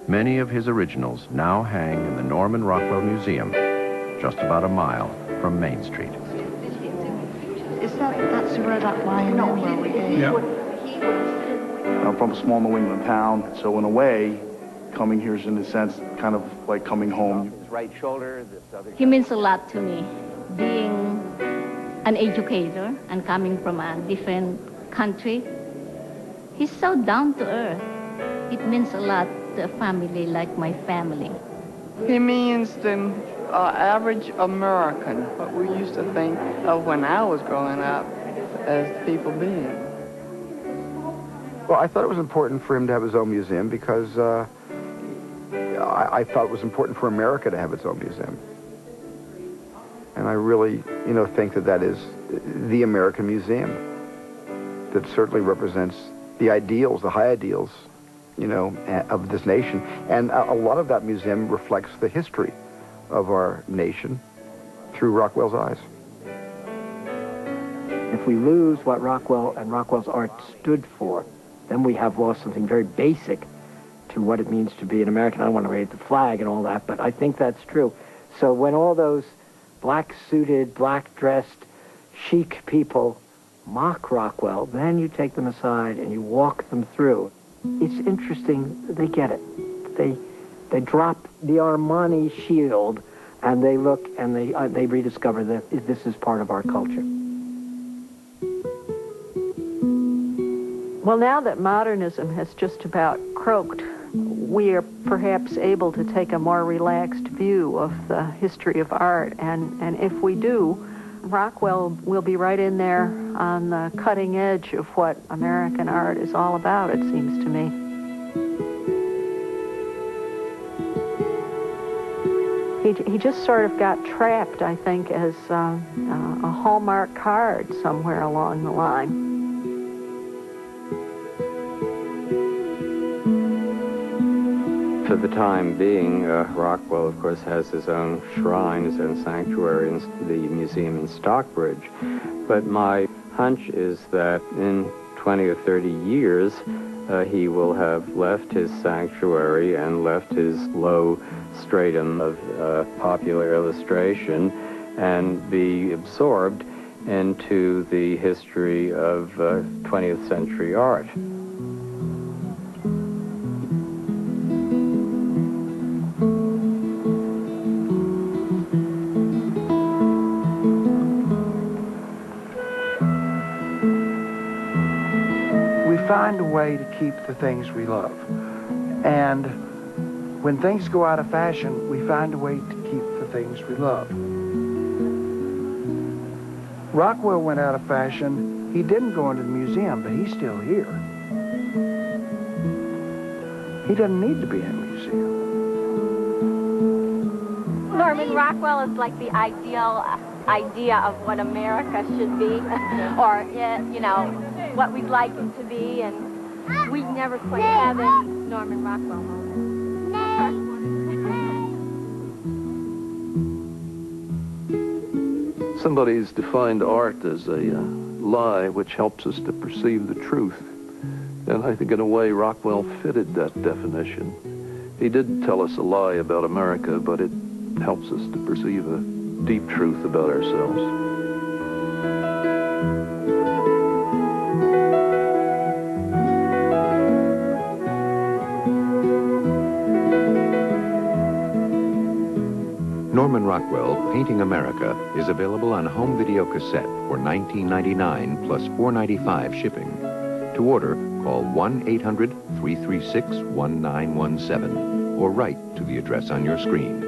Speaker 7: Many of his originals now hang in the Norman Rockwell Museum, just about a mile from Main Street.
Speaker 20: Is that's where that line is?
Speaker 21: Yeah. I'm from a small New England town, so in a way, coming here is in a sense kind of like coming home.
Speaker 5: His right shoulder, this other.
Speaker 25: He means a lot to me, being an educator and coming from a different country. He's so down to earth. It means a lot to a family like my family.
Speaker 26: He means the average American, what we used to think of when I was growing up as people being.
Speaker 4: Well, I thought it was important for him to have his own museum because I thought it was important for America to have its own museum. And I really, think that is the American museum that certainly represents the ideals, the high ideals, of this nation. And a lot of that museum reflects the history of our nation through Rockwell's eyes.
Speaker 2: If we lose what Rockwell and Rockwell's art stood for, then we have lost something very basic to what it means to be an American. I don't want to raise the flag and all that, but I think that's true. So when all those black-suited, black-dressed, chic people mock Rockwell, then you take them aside and you walk them through. It's interesting. They get it. They drop the Armani shield and they look and they rediscover that this is part of our culture.
Speaker 3: Well, now that modernism has just about croaked, we are perhaps able to take a more relaxed view of the history of art. And if we do, Rockwell will be right in there on the cutting edge of what American art is all about, it seems to me. He just sort of got trapped, I think, as a Hallmark card somewhere along the line.
Speaker 13: For the time being, Rockwell, of course, has his own shrine, his own sanctuary in the museum in Stockbridge. But my hunch is that in 20 or 30 years, he will have left his sanctuary and left his low stratum of popular illustration and be absorbed into the history of 20th century art.
Speaker 22: Find a way to keep the things we love. And when things go out of fashion, we find a way to keep the things we love. Rockwell went out of fashion. He didn't go into the museum, but he's still here. He doesn't need to be in a museum.
Speaker 10: Norman Rockwell is like the ideal idea of what America should be, or, what we'd like it to be, and we never quite have any Norman Rockwell moments.
Speaker 14: Somebody's defined art as a lie which helps us to perceive the truth. And I think in a way Rockwell fitted that definition. He did tell us a lie about America, but it helps us to perceive a deep truth about ourselves.
Speaker 1: Norman Rockwell, Painting America, is available on home video cassette for $19.99 plus $4.95 shipping. To order, call 1-800-336-1917 or write to the address on your screen.